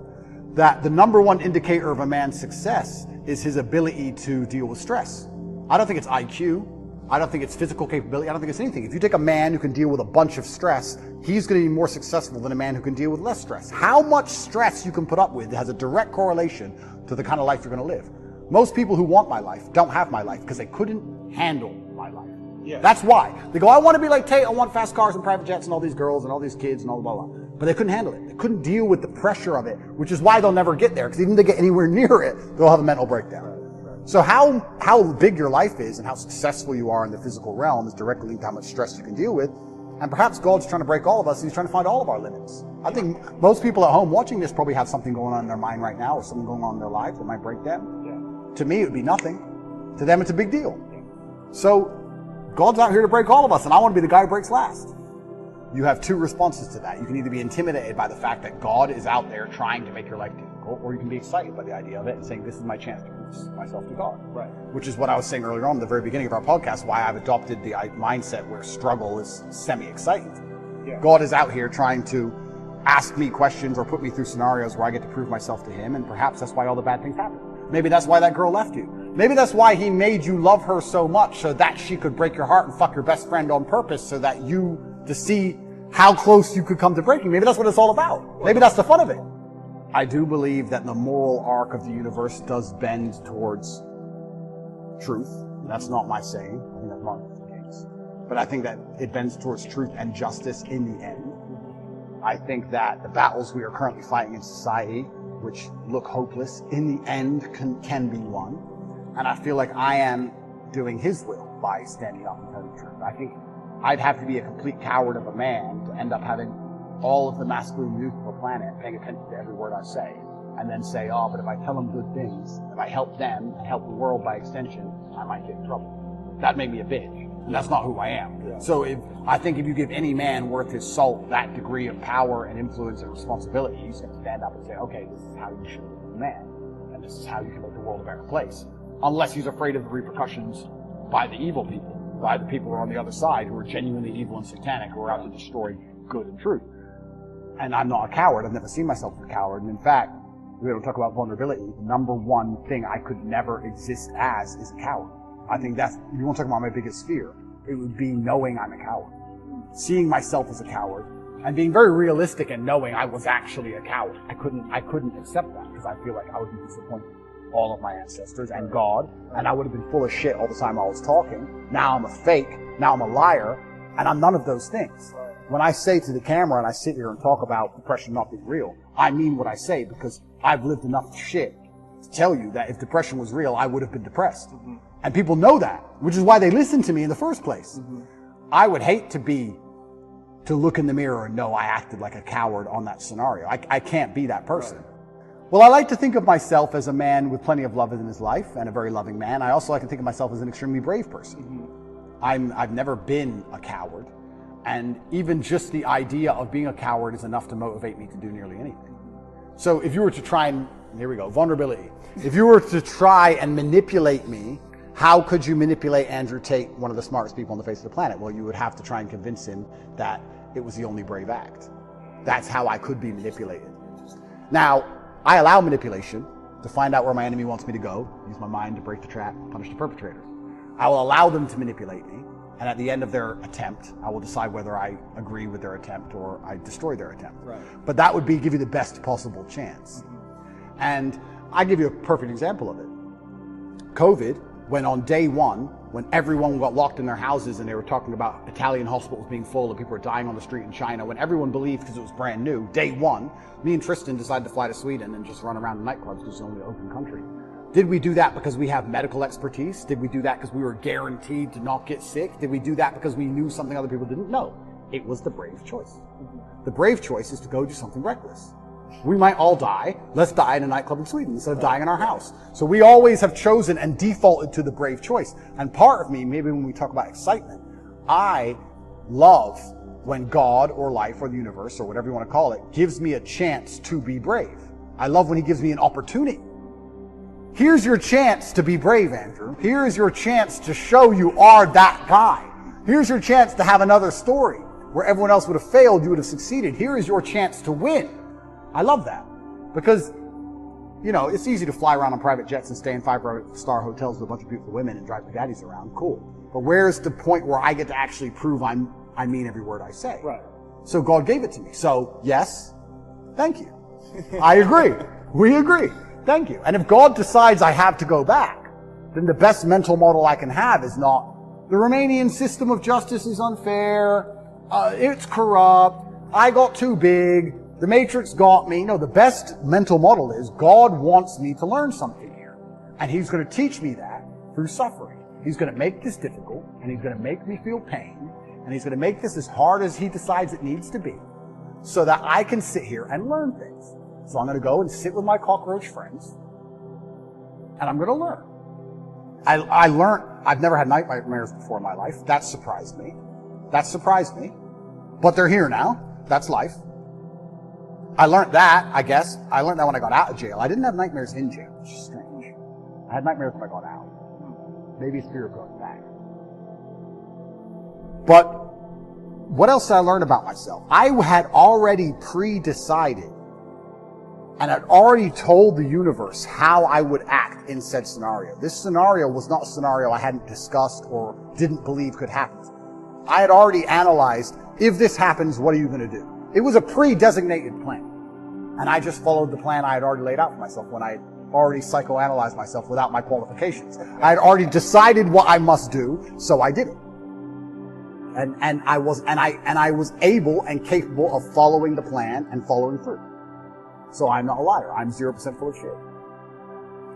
that the number one indicator of a man's success is his ability to deal with stress. I don't think it's IQ. I don't think it's physical capability. I don't think it's anything. If you take a man who can deal with a bunch of stress, he's going to be more successful than a man who can deal with less stress. How much stress you can put up with has a direct correlation to the kind of life you're going to live. Most people who want my life don't have my life because they couldn't handle my life. That's why. They go, I want to be like Tate. I want fast cars and private jets and all these girls and all these kids and all blah, blah, blah. But they couldn't handle it. They couldn't deal with the pressure of it, which is why they'll never get there, because even if they get anywhere near it, they'll have a mental breakdown. So how big your life is and how successful you are in the physical realm is directly linked to how much stress you can deal with. And perhaps God's trying to break all of us, and he's trying to find all of our limits. I think most people at home watching this probably have something going on in their mind right now, or something going on in their lives that might break them. To me, it would be nothing. To them, it's a big deal. So God's out here to break all of us, and I want to be the guy who breaks last. You have two responses to that. You can either be intimidated by the fact that God is out there trying to make your life difficult, or you can be excited by the idea of it and saying, this is my chance to prove myself to God. Right. Which is what I was saying earlier on at the very beginning of our podcast, why I've adopted the mindset where struggle is semi-exciting. God is out here trying to ask me questions or put me through scenarios where I get to prove myself to him, and perhaps that's why all the bad things happen. Maybe that's why that girl left you. Maybe that's why he made you love her so much, so that she could break your heart and fuck your best friend on purpose, so that to see how close you could come to breaking. Maybe that's what it's all about. Maybe that's the fun of it. I do believe that the moral arc of the universe does bend towards truth. That's not my saying. I think that's Martin Luther King's. But I think that it bends towards truth and justice in the end. I think that the battles we are currently fighting in society, which look hopeless, in the end can be won. And I feel like I am doing his will by standing up and telling the truth. I think I'd have to be a complete coward of a man to end up having all of the masculine youth of the planet paying attention to every word I say, and then say, oh, but if I tell them good things, if I help them and help the world by extension, I might get in trouble. That'd make me a bitch. And that's not who I am. Yeah. So I think if you give any man worth his salt that degree of power and influence and responsibility, he's going to stand up and say, okay, this is how you should be a man. And this is how you can make the world a better place. Unless he's afraid of the repercussions by the evil people, by the people who are on the other side, who are genuinely evil and satanic, who are out to destroy good and truth. And I'm not a coward. I've never seen myself as a coward. And in fact, we don't talk about vulnerability. The number one thing I could never exist as is a coward. I think if you want to talk about my biggest fear, it would be knowing I'm a coward. Seeing myself as a coward and being very realistic and knowing I was actually a coward. I couldn't accept that because I feel like I would be disappointing all of my ancestors and God, and I would have been full of shit all the time I was talking. Now I'm a fake, now I'm a liar, and I'm none of those things. When I say to the camera and I sit here and talk about depression not being real, I mean what I say because I've lived enough shit to tell you that if depression was real, I would have been depressed. Mm-hmm. And people know that, which is why they listen to me in the first place. Mm-hmm. I would hate to look in the mirror and know I acted like a coward on that scenario. I can't be that person. Right. Well, I like to think of myself as a man with plenty of love in his life and a very loving man. I also like to think of myself as an extremely brave person. Mm-hmm. I've never been a coward. And even just the idea of being a coward is enough to motivate me to do nearly anything. So if you were to try and, here we go, vulnerability. If you were to try and manipulate me, how could you manipulate Andrew Tate, one of the smartest people on the face of the planet? Well, you would have to try and convince him that it was the only brave act. That's how I could be manipulated. Now, I allow manipulation to find out where my enemy wants me to go, use my mind to break the trap, punish the perpetrators. I will allow them to manipulate me. And at the end of their attempt, I will decide whether I agree with their attempt or I destroy their attempt. Right. But that would give you the best possible chance. Mm-hmm. And I give you a perfect example of it. COVID, when on day one, when everyone got locked in their houses and they were talking about Italian hospitals being full and people were dying on the street in China, when everyone believed because it was brand new, day one, me and Tristan decided to fly to Sweden and just run around in nightclubs because it's the only open country. Did we do that because we have medical expertise? Did we do that because we were guaranteed to not get sick? Did we do that because we knew something other people didn't? No. It was the brave choice. The brave choice is to go do something reckless. We might all die. Let's die in a nightclub in Sweden instead of dying in our house. So we always have chosen and defaulted to the brave choice. And part of me, maybe when we talk about excitement, I love when God or life or the universe or whatever you want to call it gives me a chance to be brave. I love when he gives me an opportunity. Here's your chance to be brave, Andrew. Here is your chance to show you are that guy. Here's your chance to have another story where everyone else would have failed, you would have succeeded. Here is your chance to win. I love that because, it's easy to fly around on private jets and stay in 5-star hotels with a bunch of beautiful women and drive Bugattis around. Cool. But where's the point where I get to actually prove I mean every word I say? Right. So God gave it to me. So yes, thank you. I agree. We agree. Thank you. And if God decides I have to go back, then the best mental model I can have is not the Romanian system of justice is unfair, it's corrupt, I got too big, the Matrix got me. No, the best mental model is God wants me to learn something here. And he's going to teach me that through suffering. He's going to make this difficult, and he's going to make me feel pain, and he's going to make this as hard as he decides it needs to be, so that I can sit here and learn things. So I'm going to go and sit with my cockroach friends, and I'm going to learn. I learned, I've never had nightmares before in my life. That surprised me. But they're here now. That's life. I learned that, I guess. I learned that when I got out of jail. I didn't have nightmares in jail, which is strange. I had nightmares when I got out. Maybe it's fear of going back. But what else did I learn about myself? I had already pre-decided And I'd already told the universe how I would act in said scenario. This scenario was not a scenario I hadn't discussed or didn't believe could happen. I had already analyzed, if this happens, what are you going to do? It was a pre-designated plan. And I just followed the plan I had already laid out for myself when I had already psychoanalyzed myself without my qualifications. I had already decided what I must do, so I did it. And I was able and capable of following the plan and following through. So I'm not a liar. I'm 0% full of shit.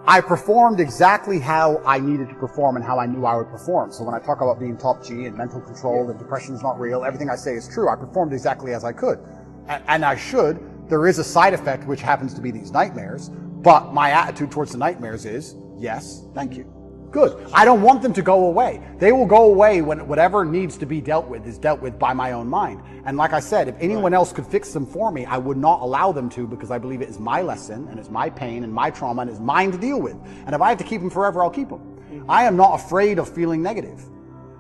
I performed exactly how I needed to perform and how I knew I would perform. So when I talk about being top G and mental control and depression's not real, everything I say is true. I performed exactly as I could. And I should. There is a side effect, which happens to be these nightmares. But my attitude towards the nightmares is, yes, thank you. Good. I don't want them to go away. They will go away when whatever needs to be dealt with is dealt with by my own mind. And like I said, if anyone else could fix them for me, I would not allow them to, because I believe it is my lesson and it's my pain and my trauma and it's mine to deal with. And if I have to keep them forever, I'll keep them. I am not afraid of feeling negative.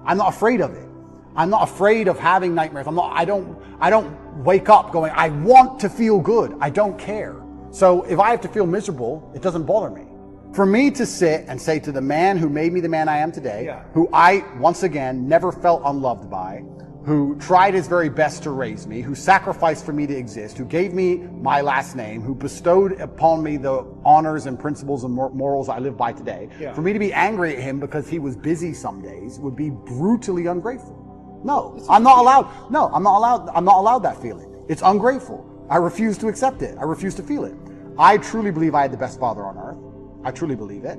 I'm not afraid of it. I'm not afraid of having nightmares. I don't wake up going, I want to feel good. I don't care. So if I have to feel miserable, it doesn't bother me. For me to sit and say to the man who made me the man I am today, who I, once again, never felt unloved by, who tried his very best to raise me, who sacrificed for me to exist, who gave me my last name, who bestowed upon me the honors and principles and morals I live by today, for me to be angry at him because he was busy some days would be brutally ungrateful. No, I'm not allowed. No, I'm not allowed. I'm not allowed that feeling. It's ungrateful. I refuse to accept it. I refuse to feel it. I truly believe I had the best father on earth. I truly believe it.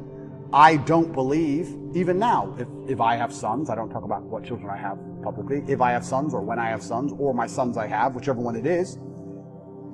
I don't believe, even now, if I have sons, I don't talk about what children I have publicly, if I have sons or when I have sons or my sons I have, whichever one it is,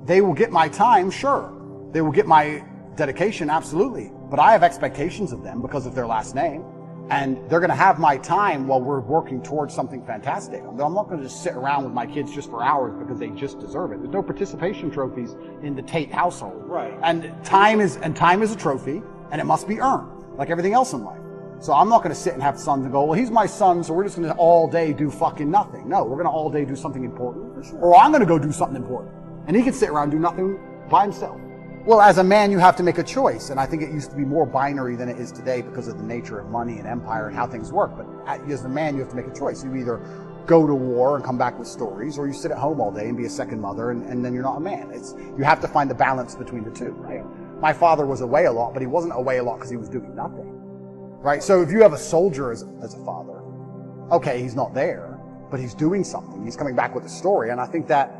they will get my time, sure. They will get my dedication, absolutely. But I have expectations of them because of their last name. And they're going to have my time while we're working towards something fantastic. I'm not going to just sit around with my kids just for hours because they just deserve it. There's no participation trophies in the Tate household. Right. And time is a trophy, and it must be earned, like everything else in life. So I'm not going to sit and have sons and go, well, he's my son, so we're just going to all day do fucking nothing. No, we're going to all day do something important. Sure. Or I'm going to go do something important. And he can sit around and do nothing by himself. Well, as a man, you have to make a choice. And I think it used to be more binary than it is today because of the nature of money and empire and how things work. But as a man, you have to make a choice. You either go to war and come back with stories, or you sit at home all day and be a second mother, and then you're not a man. You have to find the balance between the two, right? My father was away a lot, but he wasn't away a lot because he was doing nothing, right? So if you have a soldier as a father, okay, he's not there, but he's doing something. He's coming back with a story. And I think that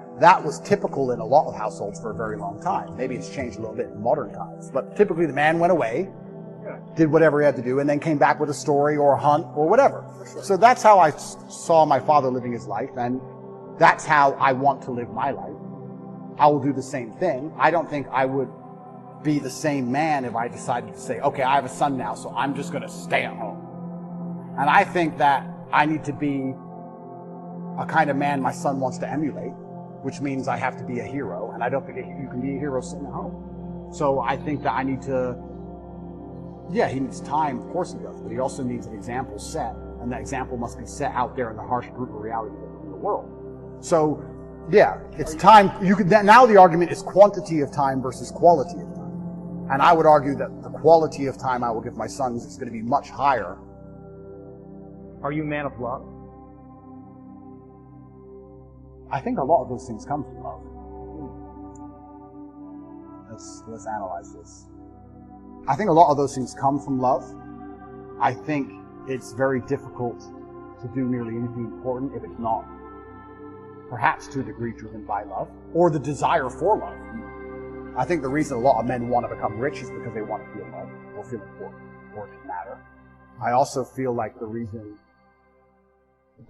was typical in a lot of households for a very long time. Maybe it's changed a little bit in modern times, but typically the man went away, did whatever he had to do, and then came back with a story or a hunt or whatever. Sure. So that's how I saw my father living his life, and that's how I want to live my life. I will do the same thing. I don't think I would be the same man if I decided to say, okay, I have a son now, so I'm just going to stay at home. And I think that I need to be a kind of man my son wants to emulate, which means I have to be a hero, and I don't think you can be a hero sitting at home. So I think that I need to, he needs time, of course he does, but he also needs an example set, and that example must be set out there in the harsh, brutal reality of the world. So, it's time. Now the argument is quantity of time versus quality of time. And I would argue that the quality of time I will give my sons is going to be much higher. Are you a man of love? I think a lot of those things come from love. Let's analyze this. I think a lot of those things come from love. I think it's very difficult to do nearly anything important if it's not, perhaps to a degree, driven by love or the desire for love. I think the reason a lot of men want to become rich is because they want to feel loved or feel important or to matter. I also feel like the reason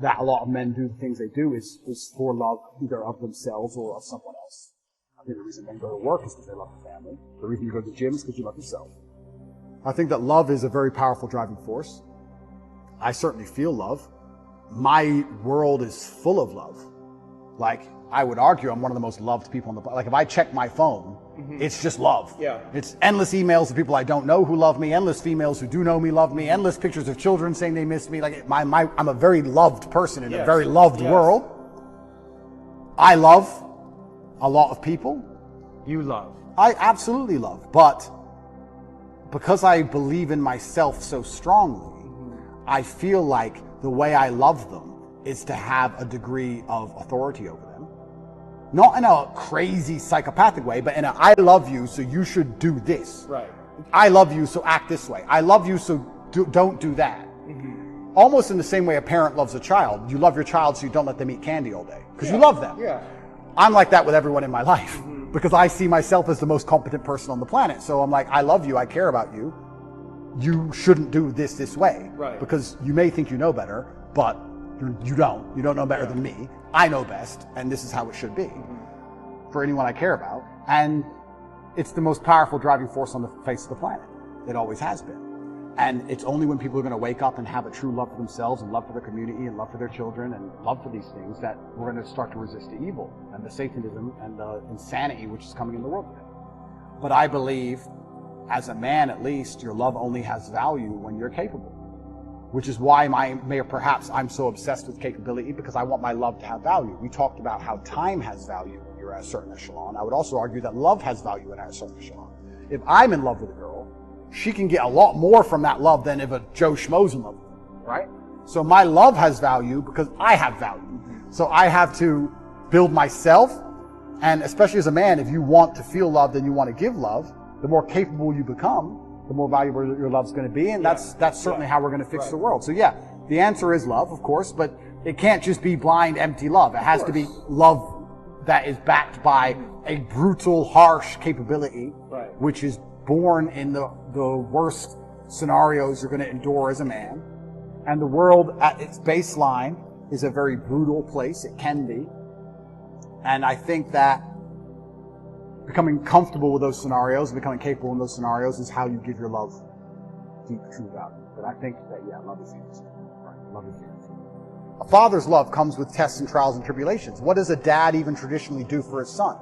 that a lot of men do the things they do is for love, either of themselves or of someone else. I think the reason men go to work is because they love the family. The reason you go to the gym is because you love yourself. I think that love is a very powerful driving force. I certainly feel love. My world is full of love. Like, I would argue I'm one of the most loved people on the planet. Like, if I check my phone, it's just love. Yeah. It's endless emails of people I don't know who love me, endless females who do know me love me, endless pictures of children saying they miss me. Like, I'm a very loved person in a very loved world. I love a lot of people. You love. I absolutely love, but because I believe in myself so strongly, I feel like the way I love them is to have a degree of authority over them. Not in a crazy psychopathic way, but in a I love you, so you should do this. Right. I love you, so act this way. I love you, so don't do that. Almost in the same way a parent loves a child. You love your child, so you don't let them eat candy all day because you love them. Yeah. I'm like that with everyone in my life because I see myself as the most competent person on the planet. So I'm like, I love you. I care about you. You shouldn't do this way. Right. Because you may think you know better, but you don't. You don't know better than me. I know best, and this is how it should be for anyone I care about. And it's the most powerful driving force on the face of the planet. It always has been. And it's only when people are going to wake up and have a true love for themselves and love for their community and love for their children and love for these things that we're going to start to resist the evil and the Satanism and the insanity which is coming in the world today. But I believe, as a man at least, your love only has value when you're capable. Which is why perhaps I'm so obsessed with capability, because I want my love to have value. We talked about how time has value when you're at a certain echelon. I would also argue that love has value at a certain echelon. If I'm in love with a girl, she can get a lot more from that love than if a Joe Schmo's in love with her, right? So my love has value because I have value. So I have to build myself, and especially as a man, if you want to feel loved and you want to give love, the more capable you become, the more valuable your love's going to be, and that's certainly how we're going to fix the world. So yeah, the answer is love, of course, but it can't just be blind, empty love. It has to be love that is backed by a brutal, harsh capability, which is born in the worst scenarios you're going to endure as a man. And the world at its baseline is a very brutal place. It can be. And I think that becoming comfortable with those scenarios, becoming capable in those scenarios is how you give your love deep, true value. But I think that, love is the answer. Right. Love is the answer. A father's love comes with tests and trials and tribulations. What does a dad even traditionally do for his son?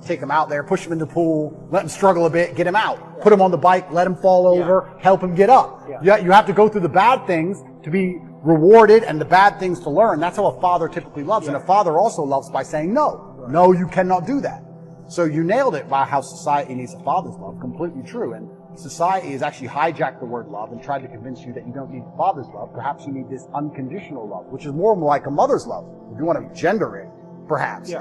Take him out there, push him in the pool, let him struggle a bit, get him out. Put him on the bike, let him fall over, help him get up. You have to go through the bad things to be rewarded and the bad things to learn. That's how a father typically loves. And a father also loves by saying no. No, you cannot do that. So you nailed it by how society needs a father's love. Completely true. And society has actually hijacked the word love and tried to convince you that you don't need a father's love. Perhaps you need this unconditional love, which is more like a mother's love, if you want to gender it, perhaps.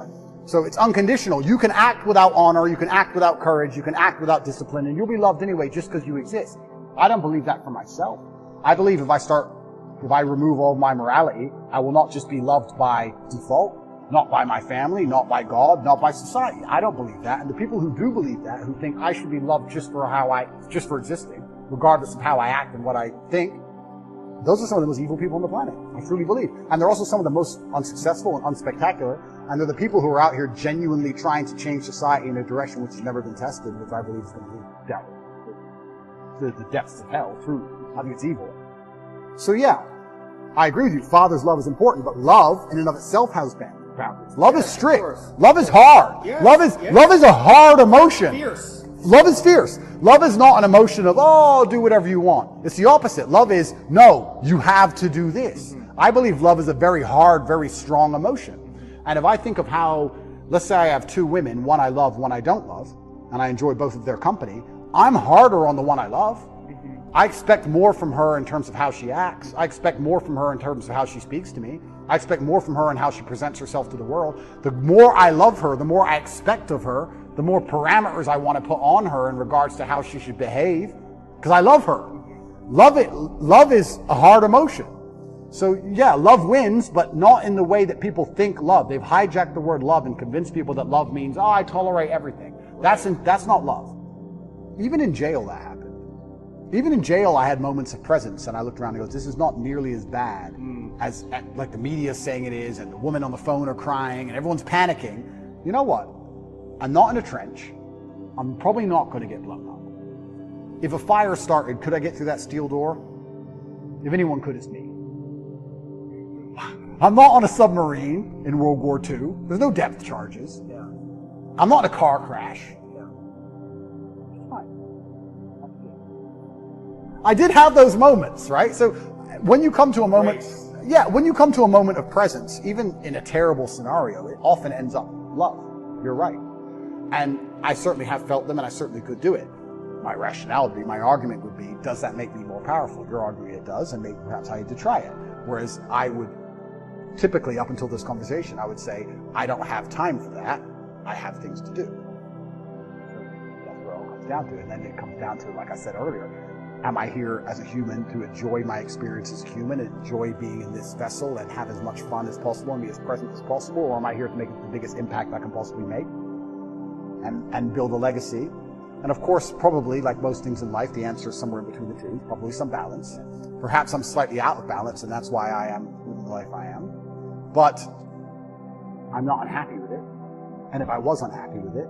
So it's unconditional. You can act without honor, you can act without courage, you can act without discipline, and you'll be loved anyway just because you exist. I don't believe that for myself. I believe if I remove all of my morality, I will not just be loved by default, not by my family, not by God, not by society. I don't believe that. And the people who do believe that, who think I should be loved just for existing, regardless of how I act and what I think, those are some of the most evil people on the planet. I truly believe. And they're also some of the most unsuccessful and unspectacular. And they're the people who are out here genuinely trying to change society in a direction which has never been tested, which I believe is going to lead down the depths of hell through. I think it's evil. So yeah, I agree with you. Father's love is important, but love in and of itself has boundaries. Love is strict. Love is hard. Love is a hard emotion. Fierce. Love is fierce. Love is not an emotion of, do whatever you want. It's the opposite. Love is, no, you have to do this. I believe love is a very hard, very strong emotion. And if I think of how, let's say I have two women, one I love, one I don't love, and I enjoy both of their company, I'm harder on the one I love. I expect more from her in terms of how she acts. I expect more from her in terms of how she speaks to me. I expect more from her in how she presents herself to the world. The more I love her, the more I expect of her, the more parameters I want to put on her in regards to how she should behave, because I love her. Love is a hard emotion. So yeah, love wins, but not in the way that people think love. They've hijacked the word love and convinced people that love means, I tolerate everything. That's not love. Even in jail that happened. Even in jail I had moments of presence and I looked around and goes, this is not nearly as bad as like the media is saying it is, and the women on the phone are crying and everyone's panicking. You know what? I'm not in a trench. I'm probably not going to get blown up. If a fire started, could I get through that steel door? If anyone could, it's me. I'm not on a submarine in World War II. There's no depth charges. I'm not in a car crash. Fine. I did have those moments, right? So when you come to a moment, when you come to a moment of presence, even in a terrible scenario, it often ends up love. You're right. And I certainly have felt them and I certainly could do it. My rationality, my argument would be, does that make me more powerful? You're arguing it does, and maybe perhaps I need to try it. Whereas I would typically, up until this conversation, I would say, I don't have time for that. I have things to do. That's where it all comes down to. And then it comes down to, like I said earlier, am I here as a human to enjoy my experience as a human and enjoy being in this vessel and have as much fun as possible and be as present as possible? Or am I here to make the biggest impact I can possibly make and build a legacy? And of course, probably, like most things in life, the answer is somewhere in between the two, probably some balance. Perhaps I'm slightly out of balance, and that's why I am living the life I am. But I'm not unhappy with it. And if I was unhappy with it,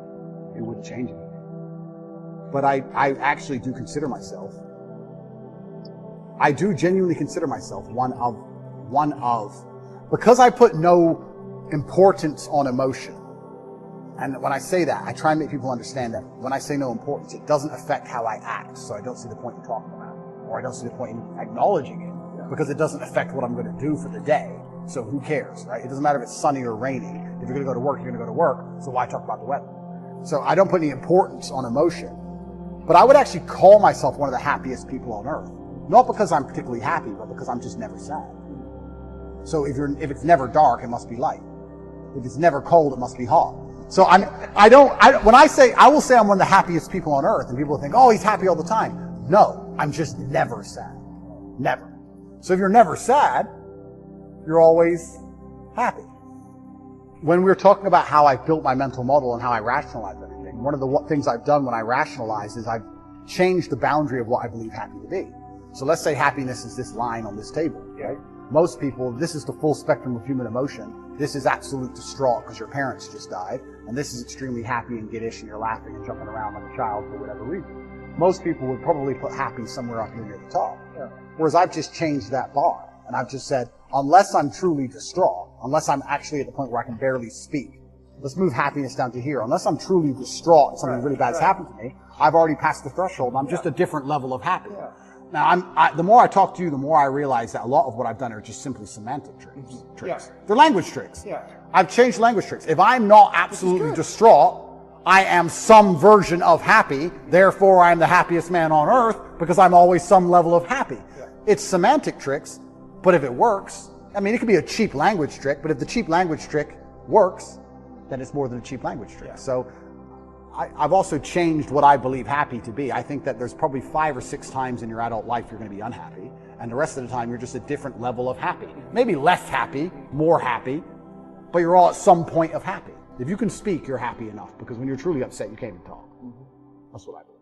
it wouldn't change anything. But I actually do consider myself, I do genuinely consider myself one of, because I put no importance on emotion. And when I say that, I try and make people understand that when I say no importance, it doesn't affect how I act. So I don't see the point in talking about it, or I don't see the point in acknowledging it, because it doesn't affect what I'm going to do for the day. So who cares, right? It doesn't matter if it's sunny or rainy. If you're going to go to work, you're going to go to work. So why talk about the weather? So I don't put any importance on emotion. But I would actually call myself one of the happiest people on earth. Not because I'm particularly happy, but because I'm just never sad. So if it's never dark, it must be light. If it's never cold, it must be hot. So when I say, I will say I'm one of the happiest people on earth, and people think, oh, he's happy all the time. No, I'm just never sad. Never. So if you're never sad, you're always happy. When we were talking about how I built my mental model and how I rationalize everything, one of the things I've done when I rationalize is I've changed the boundary of what I believe happy to be. So let's say happiness is this line on this table, right? Most people, this is the full spectrum of human emotion. This is absolute distraught because your parents just died. And this is extremely happy and giddish and you're laughing and jumping around like a child for whatever reason. Most people would probably put happy somewhere up near the top. Yeah. Whereas I've just changed that bar. And I've just said, unless I'm truly distraught, unless I'm actually at the point where I can barely speak, let's move happiness down to here. Unless I'm truly distraught and something really bad's happened to me, I've already passed the threshold and I'm just a different level of happy. Yeah. Now, the more I talk to you, the more I realize that a lot of what I've done are just simply semantic tricks. Yeah. They're language tricks. Yeah. I've changed language tricks. If I'm not absolutely distraught, I am some version of happy. Therefore, I'm the happiest man on earth because I'm always some level of happy. Yeah. It's semantic tricks, but if it works, I mean, it could be a cheap language trick, but if the cheap language trick works, then it's more than a cheap language trick. Yeah. So I've also changed what I believe happy to be. I think that there's probably 5 or 6 times in your adult life you're going to be unhappy, and the rest of the time you're just a different level of happy. Maybe less happy, more happy, but you're all at some point of happy. If you can speak, you're happy enough, because when you're truly upset, you can't even talk. That's what I believe.